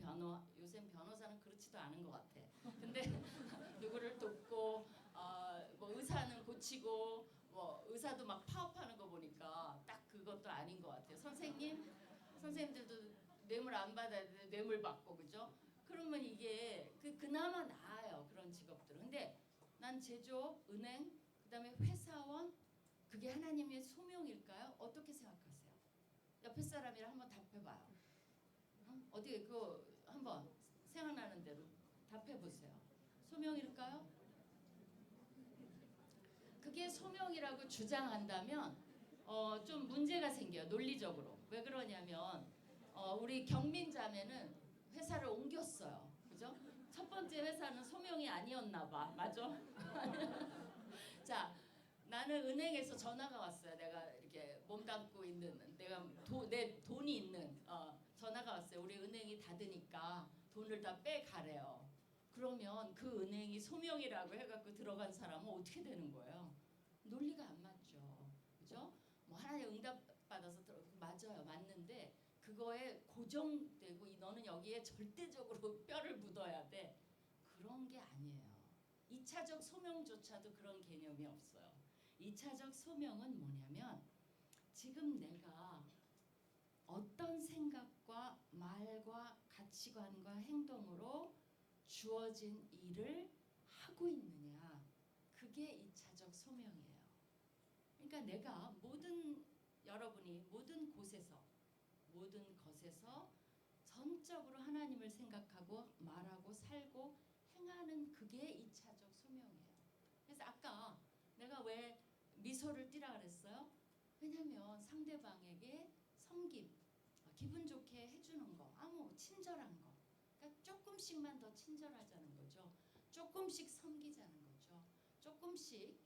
요새 변호사는 그렇지도 않은 것 같아. 근데 누구를 돕고 뭐 의사는 고치고 뭐 의사도 막 파업하는 거 보니까 딱 그것도 아닌 것 같아요. 선생님들도 뇌물 안 받아야 돼. 뇌물 받고 그죠? 그러면 이게 그나마 나아요. 그런 직업들은. 근데 난 제조업, 은행, 그다음에 회사원 그게 하나님의 소명일까요? 어떻게 생각하세요? 옆에 사람이랑 한번 답해봐요. 어떻게 그거 한번 생각나는 대로 답해보세요. 소명일까요? 그게 소명이라고 주장한다면 좀 문제가 생겨요. 논리적으로. 왜 그러냐면 우리 경민자매는 회사를 옮겼어요. 그죠? 첫 번째 회사는 소명이 아니었나 봐. 맞아? 자, 나는 은행에서 전화가 왔어요. 내가 이렇게 몸담고 있는 내 돈이 있는 전화가 왔어요. 우리 은행이 닫으니까 돈을 다 빼가래요. 그러면 그 은행이 소명이라고 해갖고 들어간 사람은 어떻게 되는 거예요? 논리가 안 맞죠. 그죠? 뭐 하나님 응답 받아서 맞아요. 맞는데 그거에 고정되고 너는 여기에 절대적으로 뼈를 묻어야 돼. 그런 게 아니에요. 2차적 소명조차도 그런 개념이 없어요. 2차적 소명은 뭐냐면 지금 내가 어떤 생각과 말과 가치관과 행동으로 주어진 일을 하고 있느냐. 그게 2차적 소명이에요. 그러니까 내가 여러분이 모든 곳에서 모든 것에서 전적으로 하나님을 생각하고 말하고 살고 행하는 그게 2차적 소명이에요. 그래서 아까 내가 왜 미소를 띠라 그랬어요? 왜냐면 상대방에게 섬김, 기분 좋게 해주는 거, 친절한 거. 그러니까 조금씩만 더 친절하자는 거죠. 조금씩 섬기자는 거죠. 조금씩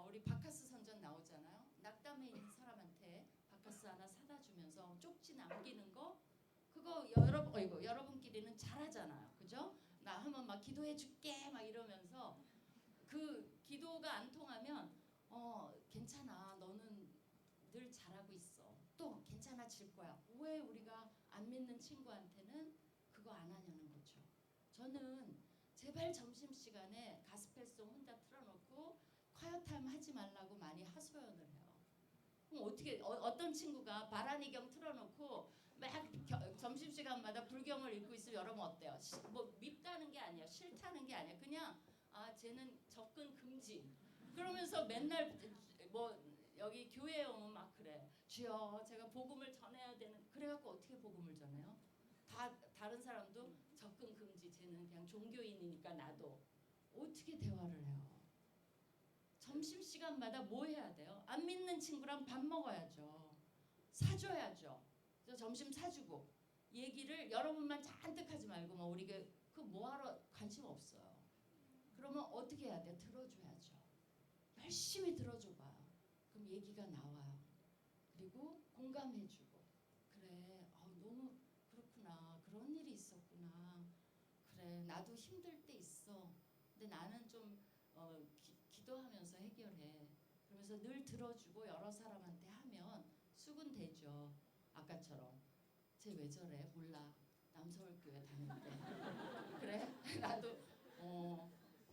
우리 바카스 선전 나오잖아요. 낙담해 있는 사람한테 바카스 하나 사다 주면서 쪽지 남기는 거 그거 여러분끼리는 잘하잖아요. 그죠? 나 한번 막 기도해 줄게 막 이러면서 그 기도가 안 통하면 괜찮아. 너는 늘 잘하고 있어. 또 괜찮아질 거야. 왜 우리가 안 믿는 친구한테는 그거 안 하냐는 거죠. 저는 제발 점심시간에 가스펠송 혼자 틀어놓고 콰이어타임 하지 말라고 많이 하소연을 해요. 그럼 어떤 친구가 바라니경 틀어놓고 막 점심시간마다 불경을 읽고 있으면 여러분 어때요? 뭐 밉다는 게 아니야. 싫다는 게 아니야. 그냥 쟤는 접근 금지. 그러면서 맨날 뭐 여기 교회에 오면 막 그래. 주여 제가 복음을 전해야 되는. 그래갖고 어떻게 복음을 전해요? 다른 사람도 접근 금지. 쟤는 그냥 종교인이니까 나도. 어떻게 대화를 해요? 점심시간마다 뭐 해야 돼요? 안 믿는 친구랑 밥 먹어야죠. 사줘야죠. 그래서 점심 사주고 얘기를 여러분만 잔뜩 하지 말고 뭐 우리가 그 뭐하러 관심 없어요. 그러면 어떻게 해야 돼요? 들어줘야죠. 열심히 들어줘봐요. 그럼 얘기가 나와요. 그리고 공감해주고 그래 너무 그렇구나. 그런 일이 있었구나. 그래 나도 힘들 때 있어. 근데 나는 좀 기도하면서 해결해. 그러면서 늘 들어주고 여러 사람한테 하면 수군되죠. 아까처럼 쟤 왜 저래? 몰라. 남서울교회 다니는데. 그래? 나도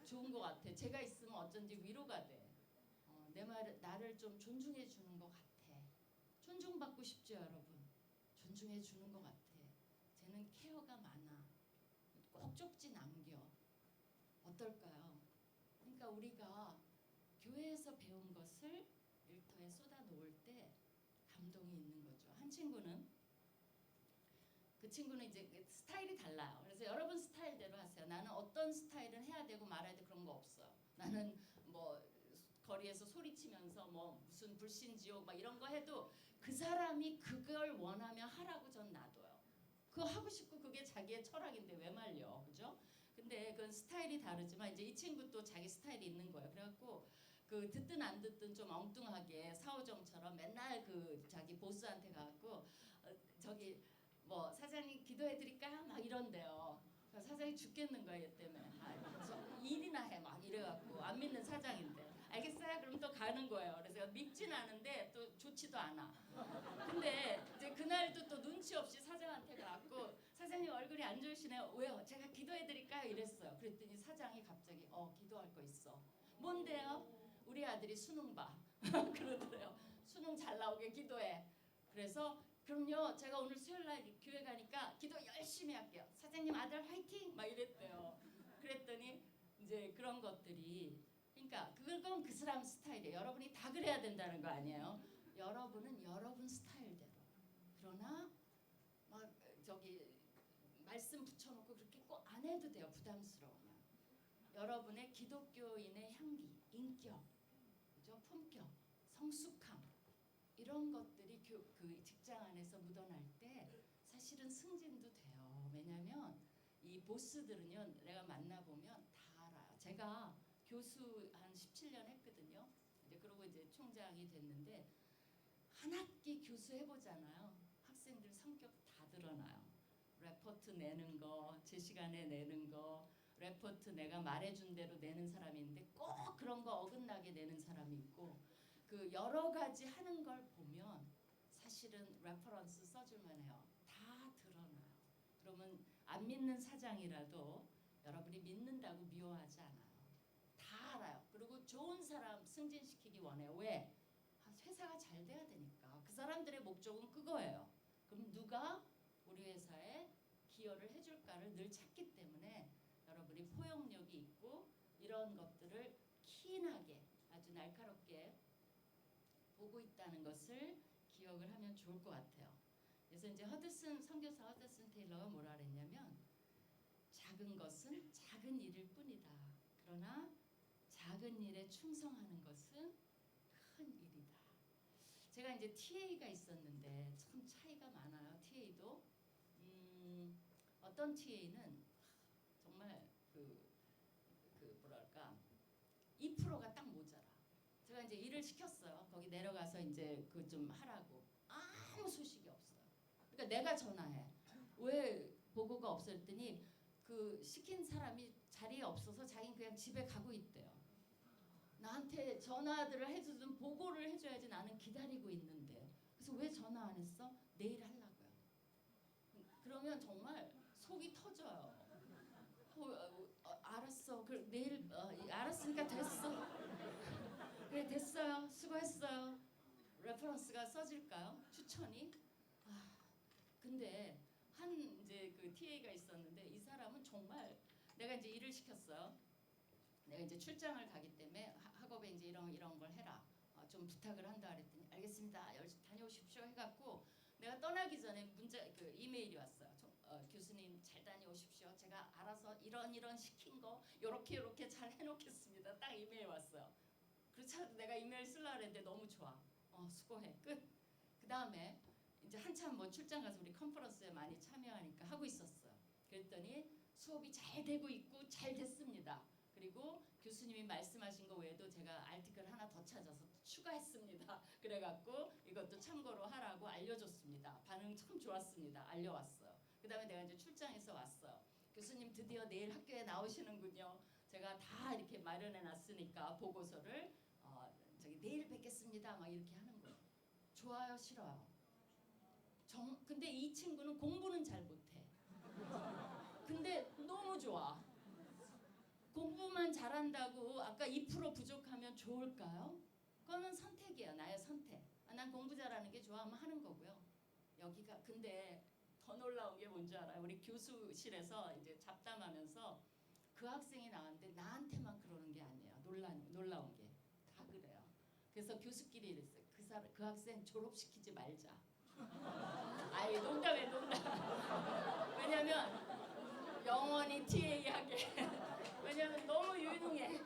좋은 것 같아. 제가 있으면 어쩐지 위로가 돼. 나를 좀 존중해 주는 것 같아. 존중받고 싶죠, 여러분. 존중해 주는 것 같아. 쟤는 케어가 많아. 꼭 쪽지 남겨. 어떨까요? 그러니까 우리가 교회에서 배운 것을 일터에 쏟아 놓을 때 감동이 있는 거죠. 한 친구는 그 친구는 이제 스타일이 달라요. 그래서 여러분 스타일대로 하세요. 나는 어떤 스타일은 해야 되고 말아야 돼 그런 거 없어요. 나는 뭐 거리에서 소리치면서 뭐 무슨 불신지옥 막 이런 거 해도 그 사람이 그걸 원하면 하라고 전 놔둬요. 그거 하고 싶고 그게 자기의 철학인데 왜 말려, 그죠? 근데 그건 스타일이 다르지만 이제 이 친구 또 자기 스타일이 있는 거예요. 그래갖고 그 듣든 안 듣든 좀 엉뚱하게 사오정처럼 맨날 그 자기 보스한테 가갖고 저기 뭐 사장님 기도해드릴까요? 막 이런대요. 사장이 죽겠는 거야 얘 때문에. 일이나 해 막 이래갖고 안 믿는 사장인데 알겠어요? 그럼 또 가는 거예요. 그래서 밉진 않은데 또 좋지도 않아. 근데 이제 그날도 또 눈치 없이 사장한테 가갖고 사장님 얼굴이 안 좋으시네요. 왜요? 제가 기도해드릴까요? 이랬어요. 그랬더니 사장이 갑자기 기도할 거 있어. 뭔데요? 우리 아들이 수능 봐. 그러더래요. 수능 잘 나오게 기도해. 그래서 그럼요. 제가 오늘 수요일날 교회 가니까 기도 열심히 할게요. 사장님 아들 화이팅! 막 이랬대요. 그랬더니 이제 그런 것들이 그러니까 그건 그 사람 스타일이에요. 여러분이 다 그래야 된다는 거 아니에요. 여러분은 여러분 스타일대로. 그러나 막 저기 말씀 붙여놓고 그렇게 꼭 안 해도 돼요. 부담스러우면. 여러분의 기독교인의 향기, 인격, 그죠? 품격, 성숙함 이런 것들이 그 직장 안에서 묻어날 때 사실은 승진도 돼요. 왜냐하면 이 보스들은요. 내가 만나보면 다 알아요. 제가 교수 한 17년 했거든요. 이제 그러고 이제 총장이 됐는데 한 학기 교수 해보잖아요. 학생들 성격 다 드러나요. 레포트 내는 거, 제 시간에 내는 거, 레포트 내가 말해준 대로 내는 사람이 있는데 꼭 그런 거 어긋나게 내는 사람이 있고, 그 여러 가지 하는 걸 보면 사실은 레퍼런스 써줄만 해요. 다 드러나요. 그러면 안 믿는 사장이라도 여러분이 믿는다고 미워하지 않아요. 다 알아요. 그리고 좋은 사람 승진시키기 원해요. 왜? 회사가 잘 돼야 되니까. 그 사람들의 목적은 그거예요. 그럼 누가 우리 회사에 기여를 해줄까를 늘 찾기 때문에 여러분이 포용력이 있고 이런 것들을 키인하게 아주 날카롭게 보고 있다는 것을 기억을 하면 좋을 것 같아요. 그래서 이제 선교사 허드슨 테일러가 뭐라 그랬냐면, 작은 것은 작은 일일 뿐이다. 그러나 작은 일에 충성하는 것은 큰 일이다. 제가 이제 TA가 있었는데 참 차이가 많아요. TA도 어떤 TA는 정말 뭐랄까 2%가 딱 모자라. 제가 이제 일을 시켰어요. 거기 내려가서 이제 그 좀 하라고. 아무 소식이 없어요. 그러니까 내가 전화해. 왜 보고가 없었더니 그 시킨 사람이 자리에 없어서 자기는 그냥 집에 가고 있대요. 나한테 전화들을 해주든 보고를 해줘야지 나는 기다리고 있는데. 그래서 왜 전화 안 했어? 내일 하려고요. 그러면 정말 속이 터져요. 알았어. 내일 알았으니까 됐어. 그래 됐어요. 수고했어요. 레퍼런스가 써질까요? 추천이? 근데 한 이제 그 TA가 있었는데 이 사람은 정말 내가 이제 일을 시켰어요. 내가 이제 출장을 가기 때문에 학업에 이제 이런 걸 해라. 좀 부탁을 한다 그랬더니 알겠습니다. 열심히 다녀오십시오 해갖고 내가 떠나기 전에 이메일이 왔어요. 교수님 잘 다녀오십시오. 제가 알아서 이런 시킨 거 요렇게 잘 해놓겠습니다. 딱 이메일 왔어요. 그렇지 않아도 내가 이메일 쓰려고 했는데 너무 좋아. 수고해. 끝. 그 다음에 이제 한참 뭐 출장 가서 우리 컨퍼런스에 많이 참여하니까 하고 있었어요. 그랬더니 수업이 잘 되고 있고 잘 됐습니다. 그리고 교수님이 말씀하신 거 외에도 제가 아티클 하나 더 찾아서 추가했습니다. 그래갖고 이것도 참고로 하라고 알려줬습니다. 반응 참 좋았습니다. 알려왔어요. 그 다음에 내가 이제 출장에서 왔어요. 교수님 드디어 내일 학교에 나오시는군요. 제가 다 이렇게 마련해 놨으니까 보고서를 내일 뵙겠습니다. 막 이렇게 하는 거예요. 좋아요, 싫어요? 근데 이 친구는 공부는 잘 못해. 근데 너무 좋아. 공부만 잘한다고 아까 2% 부족하면 좋을까요? 그거는 선택이야. 나의 선택. 난 공부 잘하는 게 좋아하면 하는 거고요. 여기가 근데 더 놀라운 게 뭔지 알아요? 우리 교수실에서 이제 잡담하면서 그 학생이 나왔는데 나한테만 그러는 게 아니에요. 놀라운 게 다 그래요. 그래서 교수끼리 이랬어요. 그 학생 졸업시키지 말자. 아이 농담. 왜냐면 영원히 TA 하게. 왜냐면 너무 유능해.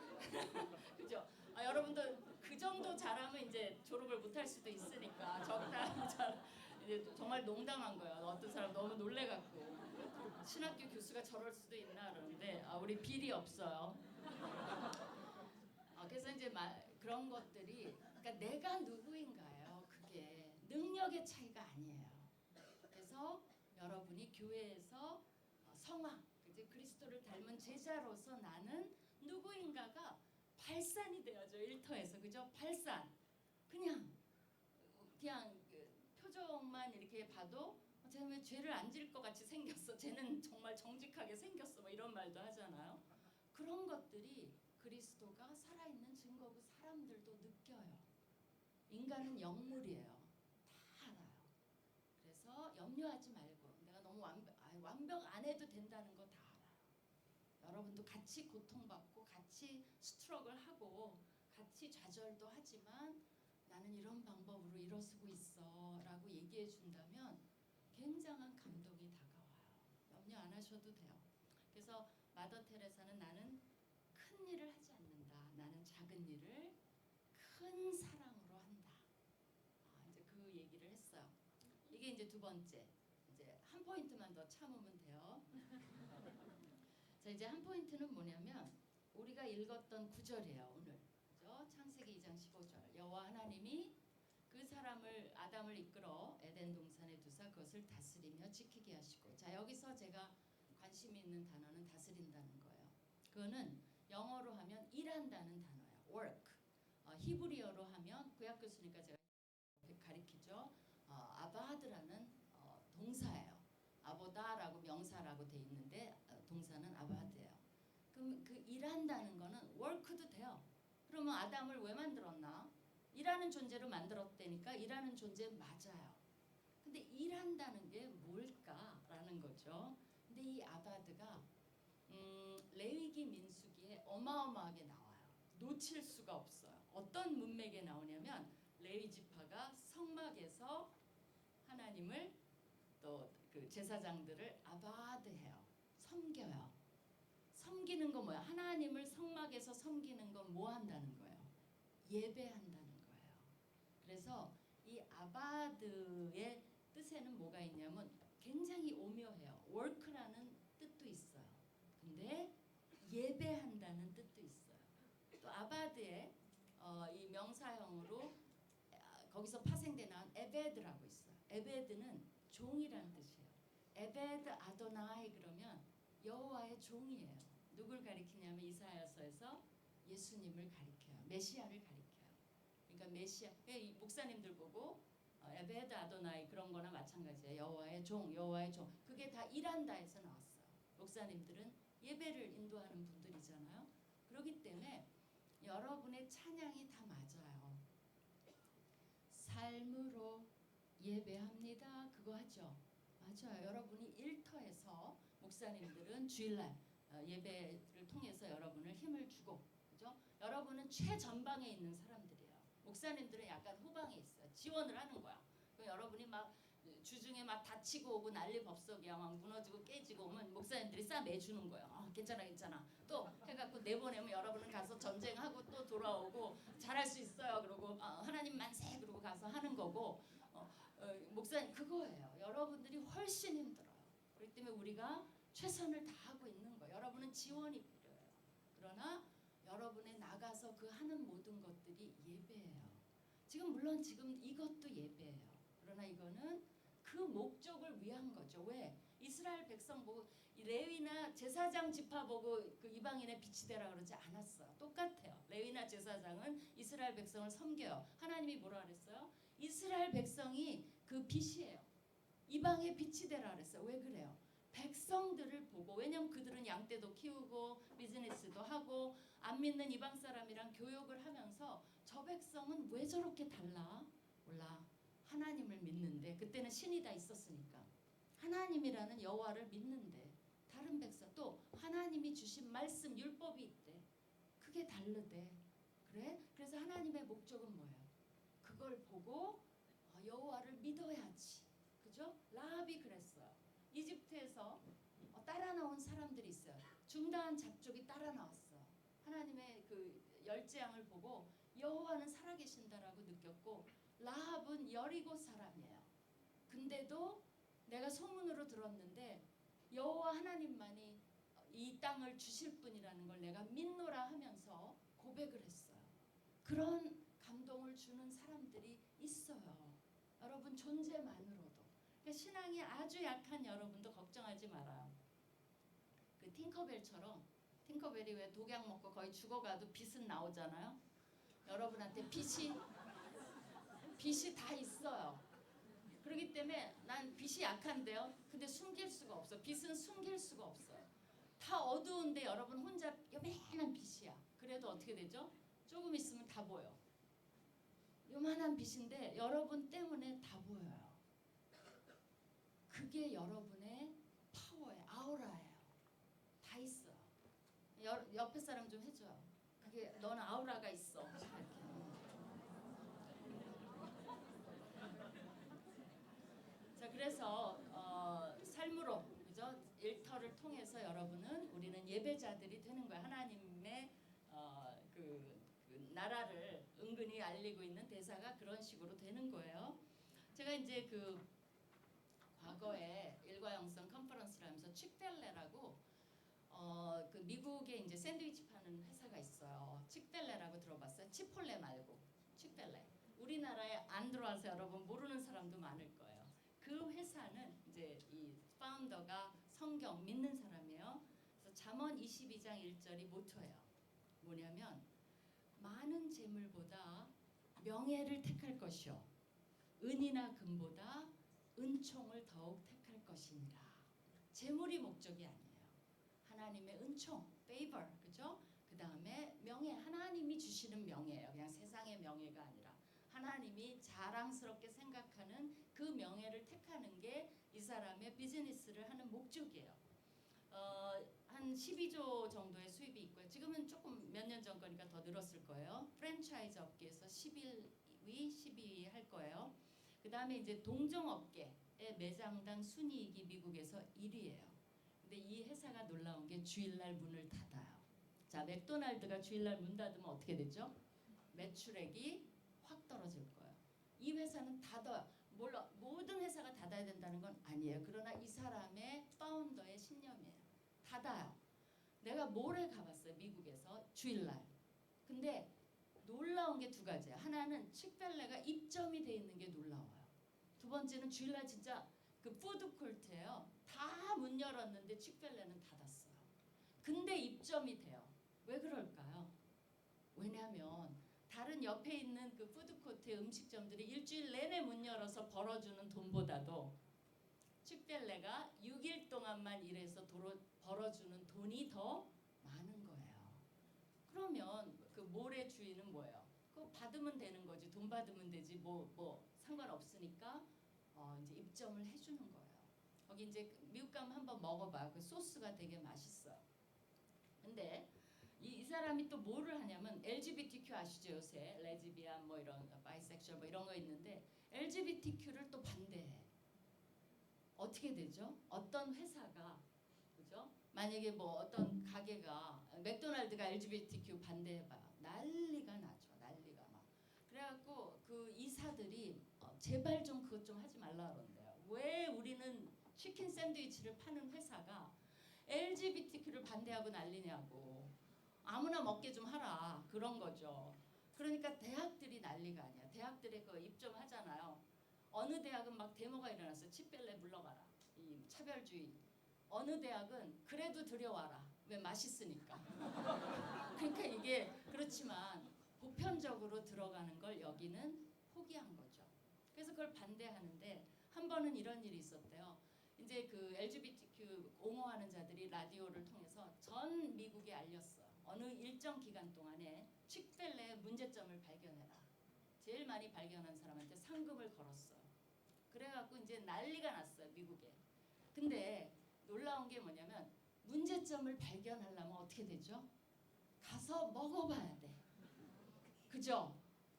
그죠? 여러분도 그 정도 잘하면 이제 졸업을 못할 수도 있으니까 적당히 잘. 이제 정말 농담한 거예요. 어떤 사람 너무 놀래갖고 신학교 교수가 저럴 수도 있나 그러는데 우리 비리 없어요. 그래서 이제 그런 것들이 그러니까 내가 누구인가요? 그게 능력의 차이가 아니에요. 그래서 여러분이 교회에서 성화, 이제 그리스도를 닮은 제자로서 나는 누구인가가 발산이 되어져. 일터에서 그죠? 발산. 그냥 표정만 이렇게 봐도 쟤는 왜 죄를 안 지을 것 같이 생겼어. 쟤는 정말 정직하게 생겼어. 뭐 이런 말도 하잖아요. 그런 것들이 그리스도가 살아있는 증거고 사람들도 느껴요. 인간은 영물이에요. 다 알아요. 그래서 염려하지 말고 내가 너무 완벽 안 해도 된다는 거 다 알아요. 여러분도 같이 고통받고 같이 스트럭을 하고 같이 좌절도 하지만 나는 이런 방법으로 일어서고 있어 라고 얘기해 준다면 굉장한 감동이 다가와요. 염려 안 하셔도 돼요. 그래서 마더 테레사는 나는 큰 일을 하지 않는다. 나는 작은 일을 큰 사랑으로 한다. 이제 그 얘기를 했어요. 이게 이제 두 번째. 이제 한 포인트만 더 참으면 돼요. 자, 이제 한 포인트는 뭐냐면 우리가 읽었던 구절이에요. 오늘. 그죠? 창세기 2장 6장 15절. 여호와 하나님이 그 사람을 아담을 이끌어 에덴 동산에 두사 그것을 다스리며 지키게 하시고. 자, 여기서 제가 관심 있는 단어는 다스린다는 거예요. 그거는 영어로 하면 일한다는 단어예요. work. 히브리어로 하면 구약 교수니까 제가 가리키죠. 아바드라는 동사예요. 아보다라고 명사라고 돼 있는데 동사는 아바드예요. 그럼 그 일한다는 거는 work도 돼요. 그러면 아담을 왜 만들었나? 일하는 존재로 만들었다니까 일하는 존재 맞아요. 근데 일한다는 게 뭘까라는 거죠. 근데 이 아바드가 레위기 민수기에 어마어마하게 나와요. 놓칠 수가 없어요. 어떤 문맥에 나오냐면 레위 지파가 성막에서 하나님을 또 그 제사장들을 아바드해요. 섬겨요. 섬기는 건 뭐야? 하나님을 성막에서 섬기는 건 뭐 한다는 거예요? 예배한다는 거예요. 그래서 이 아바드의 뜻에는 뭐가 있냐면 굉장히 오묘해요. work라는 뜻도 있어요. 근데 예배한다는 뜻도 있어요. 또 아바드의 이 명사형으로 거기서 파생돼 나온 에베드라고 있어요. 에베드는 종이라는 뜻이에요. 에베드 아도나이 그러면 여호와의 종이에요. 누굴 가리키냐면 이사야서에서 예수님을 가리켜요. 메시아를 가리켜요. 그러니까 메시아, 목사님들 보고 에베드 아도나이 그런 거나 마찬가지예요. 여호와의 종, 여호와의 종. 그게 다 일한다에서 나왔어요. 목사님들은 예배를 인도하는 분들이잖아요. 그렇기 때문에 여러분의 찬양이 다 맞아요. 삶으로 예배합니다. 그거 하죠. 맞아요. 여러분이 일터에서 목사님들은 주일날 예배를 통해서 여러분을 힘을 주고, 그죠? 여러분은 최전방에 있는 사람들이에요. 목사님들은 약간 후방에 있어요. 지원을 하는 거야. 여러분이 막 주중에 막 다치고 오고 난리 법석이야. 막 무너지고 깨지고 오면 목사님들이 싹 매주는 거예요. 괜찮아 괜찮아. 또 해갖고 내보내면 여러분은 가서 전쟁하고 또 돌아오고 잘할 수 있어요. 그러고 하나님 만세 그러고 가서 하는 거고 목사님 그거예요. 여러분들이 훨씬 힘들어요. 그렇기 때문에 우리가 최선을 다하고 있는 거예요. 여러분은 지원이 필요해요. 그러나 여러분의 나가서 그 하는 모든 것들이 예배예요. 물론 지금 이것도 예배예요. 그러나 이거는 그 목적을 위한 거죠. 왜? 이스라엘 백성 보고 레위나 제사장 지파 보고 그 이방인의 빛이 되라 그러지 않았어요. 똑같아요. 레위나 제사장은 이스라엘 백성을 섬겨요. 하나님이 뭐라 그랬어요? 이스라엘 백성이 그 빛이에요. 이방의 빛이 되라 그랬어요. 왜 그래요? 백성들을 보고, 왜냐면 그들은 양떼도 키우고 비즈니스도 하고 안 믿는 이방 사람이랑 교역을 하면서 저 백성은 왜 저렇게 달라? 몰라. 하나님을 믿는데, 그때는 신이 다 있었으니까 하나님이라는 여호와를 믿는데 다른 백성 또 하나님이 주신 말씀 율법이 있대. 그게 다르대. 그래? 그래서 하나님의 목적은 뭐예요? 그걸 보고 여호와를 믿어야지. 그죠? 라합이 그랬어요. 이집트에서 따라 나온 사람들이 있어요. 중다한 잡족이 따라 나왔어. 하나님의 그 열재앙을 보고 여호와는 살아계신다라고 느꼈고, 라합은 여리고 사람이에요. 근데도 내가 소문으로 들었는데 여호와 하나님만이 이 땅을 주실 분이라는 걸 내가 믿노라 하면서 고백을 했어요. 그런 감동을 주는 사람들이 있어요. 여러분 존재만으로도. 그러니까 신앙이 아주 약한 여러분도 걱정하지 말아요. 그 팅커벨처럼, 팅커벨이 왜 독약 먹고 거의 죽어가도 빛은 나오잖아요. 여러분한테 빛이 다 있어요. 그렇기 때문에 난 빛이 약한데요. 근데 숨길 수가 없어. 빛은 숨길 수가 없어요. 다 어두운데 여러분 혼자 요만한 빛이야. 그래도 어떻게 되죠? 조금 있으면 다 보여. 요만한 빛인데 여러분 때문에 다 보여요. 그게 여러분의 파워예요. 아우라예요. 다 있어요. 옆에 사람 좀 해줘요. 그게 너는 아우라가 있어. 이렇게. 자, 그래서 삶으로, 그죠? 일터를 통해서 우리는 예배자들이 되는 거예요. 하나님의 그 나라를 은근히 알리고 있는 대사가 그런 식으로 되는 거예요. 제가 이제 그 과거에 일과영성 컨퍼런스를 하면서 칙펠레라고 그 미국의 이제 샌드위치 파는 하는 회사가 있어요. 칙펠레라고 들어봤어요? 치폴레 말고 칙펠레. 우리나라에 안 들어와서 여러분 모르는 사람도 많을 거예요. 그 회사는 이제 이 파운더가 성경 믿는 사람이에요. 그래서 잠언 22장 1절이 모토예요. 뭐냐면 많은 재물보다 명예를 택할 것이요 은이나 금보다 은총을 더욱 택할 것이니라. 재물이 목적이 아니에요. 하나님의 은총, favor, 그죠? 그 다음에 명예, 하나님이 주시는 명예예요. 그냥 세상의 명예가 아니라 하나님이 자랑스럽게 생각하는 그 명예를 택하는 게 이 사람의 비즈니스를 하는 목적이에요. 한 12조 정도의 수입이 있고요. 지금은 조금 몇 년 전 거니까 더 늘었을 거예요. 프랜차이즈 업계에서 11위, 12위 할 거예요. 그 다음에 이제 동종업계의 매장당 순이익이 미국에서 1위예요. 근데 이 회사가 놀라운 게 주일날 문을 닫아요. 자, 맥도날드가 주일날 문 닫으면 어떻게 되죠? 매출액이 확 떨어질 거예요. 이 회사는 닫아요. 물론 모든 회사가 닫아야 된다는 건 아니에요. 그러나 이 사람의 파운더의 신념이에요. 닫아요. 내가 모레 가봤어요. 미국에서 주일날. 근데 놀라운 게 두 가지예요. 하나는 칙펠레가 입점이 돼 있는 게 놀라워요. 두 번째는 주일날 진짜 그 푸드코트예요. 다 문 열었는데 칙펠레는 닫았어요. 근데 입점이 돼요. 왜 그럴까요? 왜냐하면 다른 옆에 있는 그 푸드코트의 음식점들이 일주일 내내 문 열어서 벌어주는 돈보다도 칙펠레가 6일 동안만 일해서 벌어주는 돈이 더 많은 거예요. 그러면 그 몰의 주인은 뭐예요? 그거 받으면 되는 거지. 돈 받으면 되지. 뭐 상관없으니까 이제 입점을 해주는 거예요. 거기 이제 미국 가면 한번 먹어봐요. 그 소스가 되게 맛있어요. 근데 이 사람이 또 뭐를 하냐면 LGBTQ 아시죠? 요새 레즈비안 뭐 이런 바이섹슈얼 뭐 이런 거 있는데 LGBTQ를 또 반대해. 어떻게 되죠? 어떤 회사가 그죠? 만약에 뭐 어떤 가게가 맥도날드가 LGBTQ 반대해봐요. 난리가 나죠. 난리가 막. 그래갖고 그 이사들이 제발 좀 그것 좀 하지 말라 그런대요. 왜 우리는 치킨 샌드위치를 파는 회사가 LGBTQ를 반대하고 난리냐고. 아무나 먹게 좀 하라. 그런 거죠. 그러니까 대학들이 난리가 아니야. 대학들에 그 입점하잖아요. 어느 대학은 막 데모가 일어났어요. 칙펠레 물러가라. 이 차별주의. 어느 대학은 그래도 들여와라. 왜 맛있으니까. 그러니까 이게 그렇지만 보편적으로 들어가는 걸 여기는 포기한 거죠. 그래서 그걸 반대하는데 한 번은 이런 일이 있었대요. 이제 그 LGBTQ 옹호하는 자들이 라디오를 통해서 전 미국에 알렸어요. 어느 일정 기간 동안에 칙펠레의 문제점을 발견해라. 제일 많이 발견한 사람한테 상금을 걸었어요. 그래갖고 이제 난리가 났어요. 미국에. 근데 놀라운 게 뭐냐면 문제점을 발견하려면 어떻게 되죠? 가서 먹어봐야 돼. 그죠?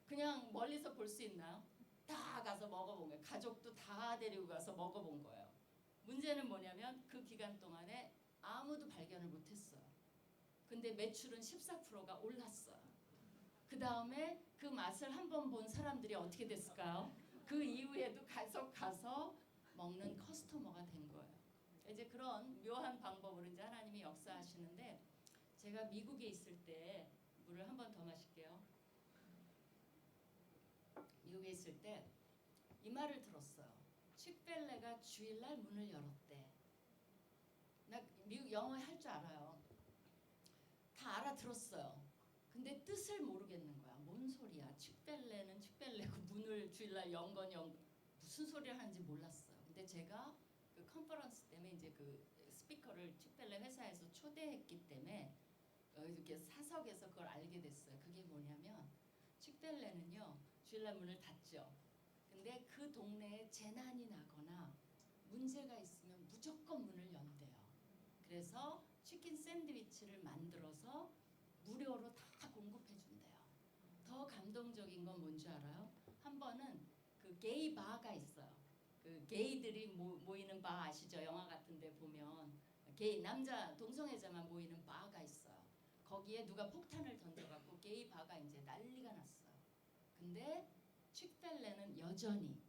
그냥 멀리서 볼 수 있나요? 다 가서 먹어본 거예요. 가족도 다 데리고 가서 먹어본 거예요. 문제는 뭐냐면 그 기간 동안에 아무도 발견을 못했어요. 근데 매출은 14%가 올랐어요. 그 다음에 그 맛을 한번 본 사람들이 어떻게 됐을까요? 그 이후에도 계속 가서 먹는 커스터머가 된 거예요. 이제 그런 묘한 방법으로 이제 하나님이 역사하시는데 제가 미국에 있을 때 물을 한 번 더 마실게요. 미국에 있을 때 이 말을 들었어요. 칙펠레가 주일날 문을 열었대. 나 미국 영어 할 줄 알아요. 다 알아들었어요. 근데 뜻을 모르겠는 거야. 뭔 소리야? 칙펠레는 칙펠레고 문을 주일날 연 건 무슨 소리를 하는지 몰랐어요. 근데 제가 그 컨퍼런스 때문에 이제 그 스피커를 칙펠레 회사에서 초대했기 때문에 이렇게 사석에서 그걸 알게 됐어요. 그게 뭐냐면 칙펠레는요 주일날 문을 닫죠. 근데 그 동네에 재난이 나거나 문제가 있으면 무조건 문을 연대요. 그래서 치킨 샌드위치를 만들어서 무료로 다 공급해 준대요. 더 감동적인 건 뭔지 알아요? 한 번은 그 게이 바가 있어요. 그 게이들이 모이는 바 아시죠? 영화 같은 데 보면 게이 남자 동성애자만 모이는 바가 있어요. 거기에 누가 폭탄을 던져갖고 게이 바가 이제 난리가 났어요. 근데 칙펠레는 여전히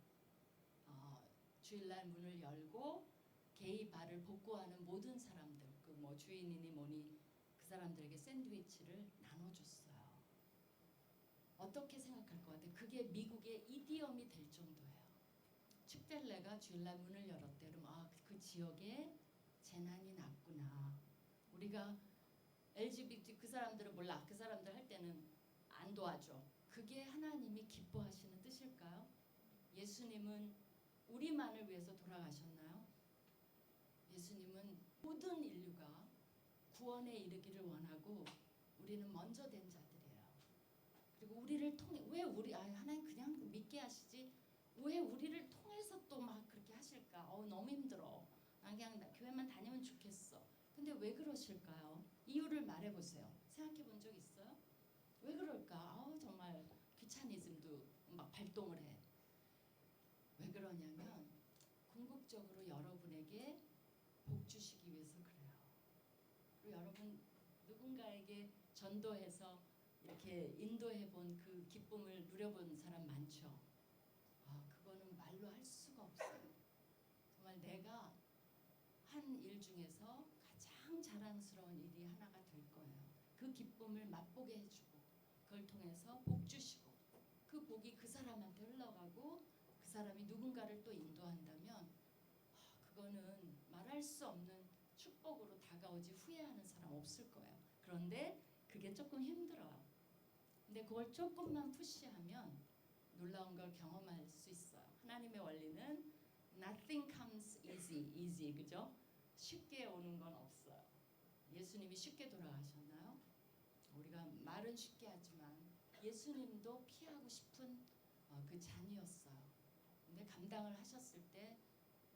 주일날 문을 열고 게이 바를 복구하는 모든 사람들 그 뭐 주인이니 뭐니 그 사람들에게 샌드위치를 나눠줬어요. 어떻게 생각할 것 같아요? 그게 미국의 이디엄이 될 정도예요. 칙델레가 주일날 문을 열었대. 그럼 그 지역에 재난이 났구나. 우리가 LGBT 그 사람들은 몰라. 그 사람들 할 때는 안 도와줘. 그게 하나님이 기뻐하시는 뜻일까요? 예수님은 우리만을 위해서 돌아가셨나요? 예수님은 모든 인류가 구원에 이르기를 원하고 우리는 먼저 된 자들이에요. 그리고 우리를 통해 왜 하나님 그냥 믿게 하시지 왜 우리를 통해서 또 막 그렇게 하실까? 너무 힘들어. 난 그냥 교회만 다니면 좋겠어. 근데 왜 그러실까요? 이유를 말해보세요. 생각해 본 적 있어요? 왜 그럴까? 정말 귀차니즘도 막 발동을 해. 왜 그러냐면 궁극적으로 여러분에게 복 주시기 위해서 그래요. 그리고 여러분 누군가에게 전도해서 이렇게 인도해 본 그 기쁨을 누려본 사람 많죠? 그거는 말로 할 수가 없어요. 정말 내가 한 일 중에서 가장 자랑스러운 일이 하나가 될 거예요. 그 기쁨을 맛보게 해주고 그걸 통해서 복 주시고 그 복이 그 사람한테 흘러가고 그 사람이 누군가를 또 인도한다면 그거는 말할 수 없는 축복으로 다가오지 후회하는 사람 없을 거예요. 그런데 그게 조금 힘들어요. 근데 그걸 조금만 푸시하면 놀라운 걸 경험할 수 있어요. 하나님의 원리는 nothing comes easy, 그죠? 쉽게 오는 건 없어요. 예수님이 쉽게 돌아가셨나요? 우리가 말은 쉽게 하지만 예수님도 피하고 싶은 그 잔이었어요. 근데 감당을 하셨을 때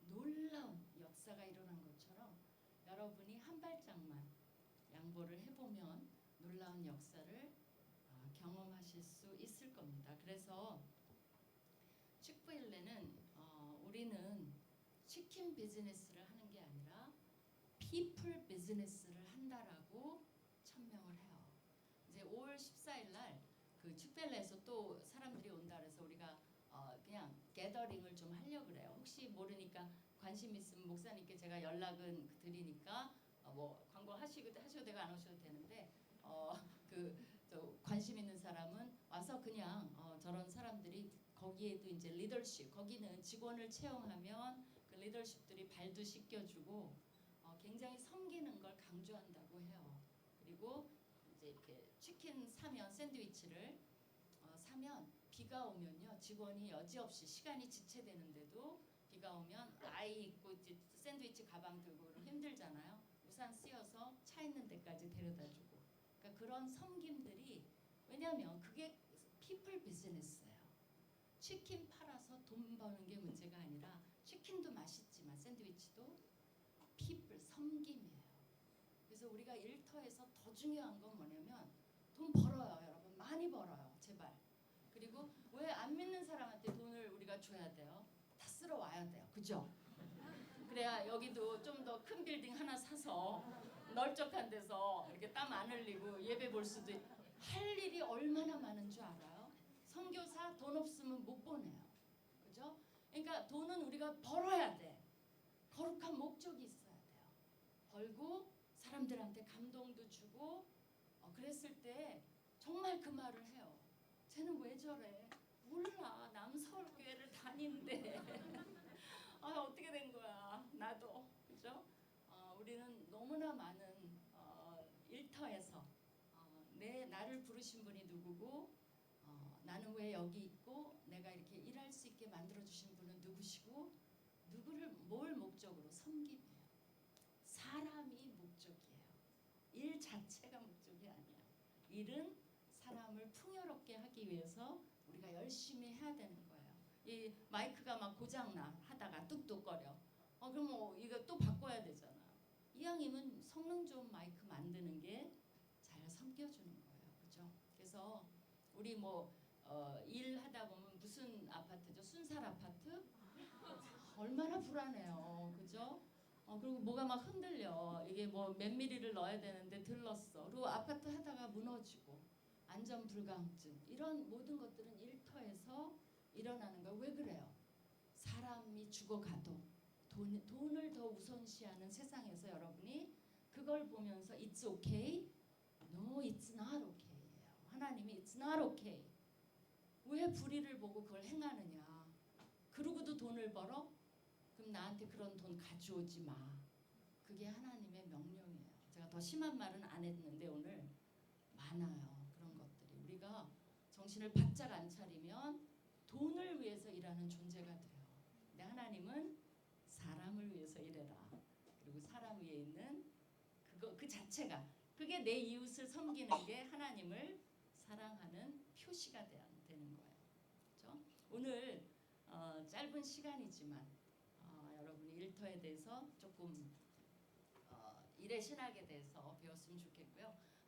놀라운 역사가 일어난 것처럼 여러분이 한 발짝만 양보를 해보면 놀라운 역사를 경험하실 수 있을 겁니다. 그래서 칙프일레는 우리는 치킨 비즈니스를 하는 게 아니라 피플 비즈니스를 한다라고 천명을 해요. 이제 5월 14일 날 그 칙펠레에서 또 사람들이 온다 그래서 우리가 그냥 게더링을 좀 하려고 그래요. 혹시 모르니까 관심 있으면 목사님께 제가 연락은 드리니까 뭐 광고 하셔도 되고 안 하셔도 되는데 관심 있는 사람은 와서 그냥 저런 사람들이 거기에도 이제 리더십 거기는 직원을 채용하면 그 리더십들이 발도 씻겨주고 굉장히 섬기는 걸 강조한다고 해요. 그리고 이제 이렇게 치킨 사면 샌드위치를 사면 비가 오면요 직원이 여지없이 시간이 지체되는데도 비가 오면 아이 있고 이제 샌드위치 가방 들고 힘들잖아요. 우산 씌워서 차 있는 데까지 데려다주고 그러니까 그런 섬김들이 왜냐하면 그게 피플 비즈니스예요. 치킨 팔아서 돈 버는 게 문제가 아니라 치킨도 맛있지만 샌드위치도 피플 섬김이에요. 그래서 우리가 일터에서 더 중요한 건 뭐냐면 돈 벌어요. 여러분 많이 벌어요. 제발. 그리고 왜 안 믿는 사람한테 돈을 우리가 줘야 돼요? 다 쓸어 와야 돼요. 그죠? 그래야 여기도 좀 더 큰 빌딩 하나 사서 널쩍한 데서 이렇게 땀 안 흘리고 예배 볼 수도 할 일이 얼마나 많은 줄 알아요? 선교사 돈 없으면 못 보내요. 그죠? 그러니까 돈은 우리가 벌어야 돼. 거룩한 목적이 있어야 돼요. 벌고 사람들한테 감동도 주고 그랬을 때 정말 그 말을 해요. 쟤는 왜 저래? 몰라. 남서울교회를 다니는데 어떻게 된 거야? 나도. 그죠? 우리는 너무나 많은 일터에서 나를 부르신 분이 누구고 나는 왜 여기 있고 내가 이렇게 일할 수 있게 만들어주신 분은 누구시고 누구를 뭘 목적으로 섬김이에요. 사람이 목적이에요. 일 자체가 목적이 아니야. 일은 사람을 풍요롭게 하기 위해서 우리가 열심히 해야 되는 거예요. 이 마이크가 막 고장나 하다가 뚝뚝거려. 그럼 이거 또 바꿔야 되잖아. 이왕이면 성능 좋은 마이크 만드는 게 잘 섬겨주는 거예요. 그죠? 그래서 우리 일하다 보면 무슨 아파트죠? 순살 아파트? 얼마나 불안해요. 그죠? 그리고 뭐가 막 흔들려. 이게 몇 미리를 넣어야 되는데 들렀어. 그리고 아파트 하다가 무너지고 안전 불감증 이런 모든 것들은 일터에서 일어나는 거예요. 왜 그래요? 사람이 죽어가도 돈을 더 우선시하는 세상에서 여러분이 그걸 보면서 It's okay. No, it's not okay. 하나님이 it's not okay. 왜 불의를 보고 그걸 행하느냐? 그러고도 돈을 벌어? 그럼 나한테 그런 돈 가져오지 마. 그게 하나님의 명령이에요. 제가 더 심한 말은 안 했는데 오늘 많아요. 그런 것들이. 우리가 정신을 바짝 안 차리면 돈을 위해서 일하는 존재가 돼요. 근데 하나님은 사람을 위해서 일해라. 그리고 사람 위에 있는 그 자체가 그게 내 이웃을 섬기는 게 하나님을 사랑하는 표시가 되는 거예요. 그렇죠? 오늘 짧은 시간이지만 여러분이 일터에 대해서 조금 일의 신학에 대해서 배웠으면 좋겠고요.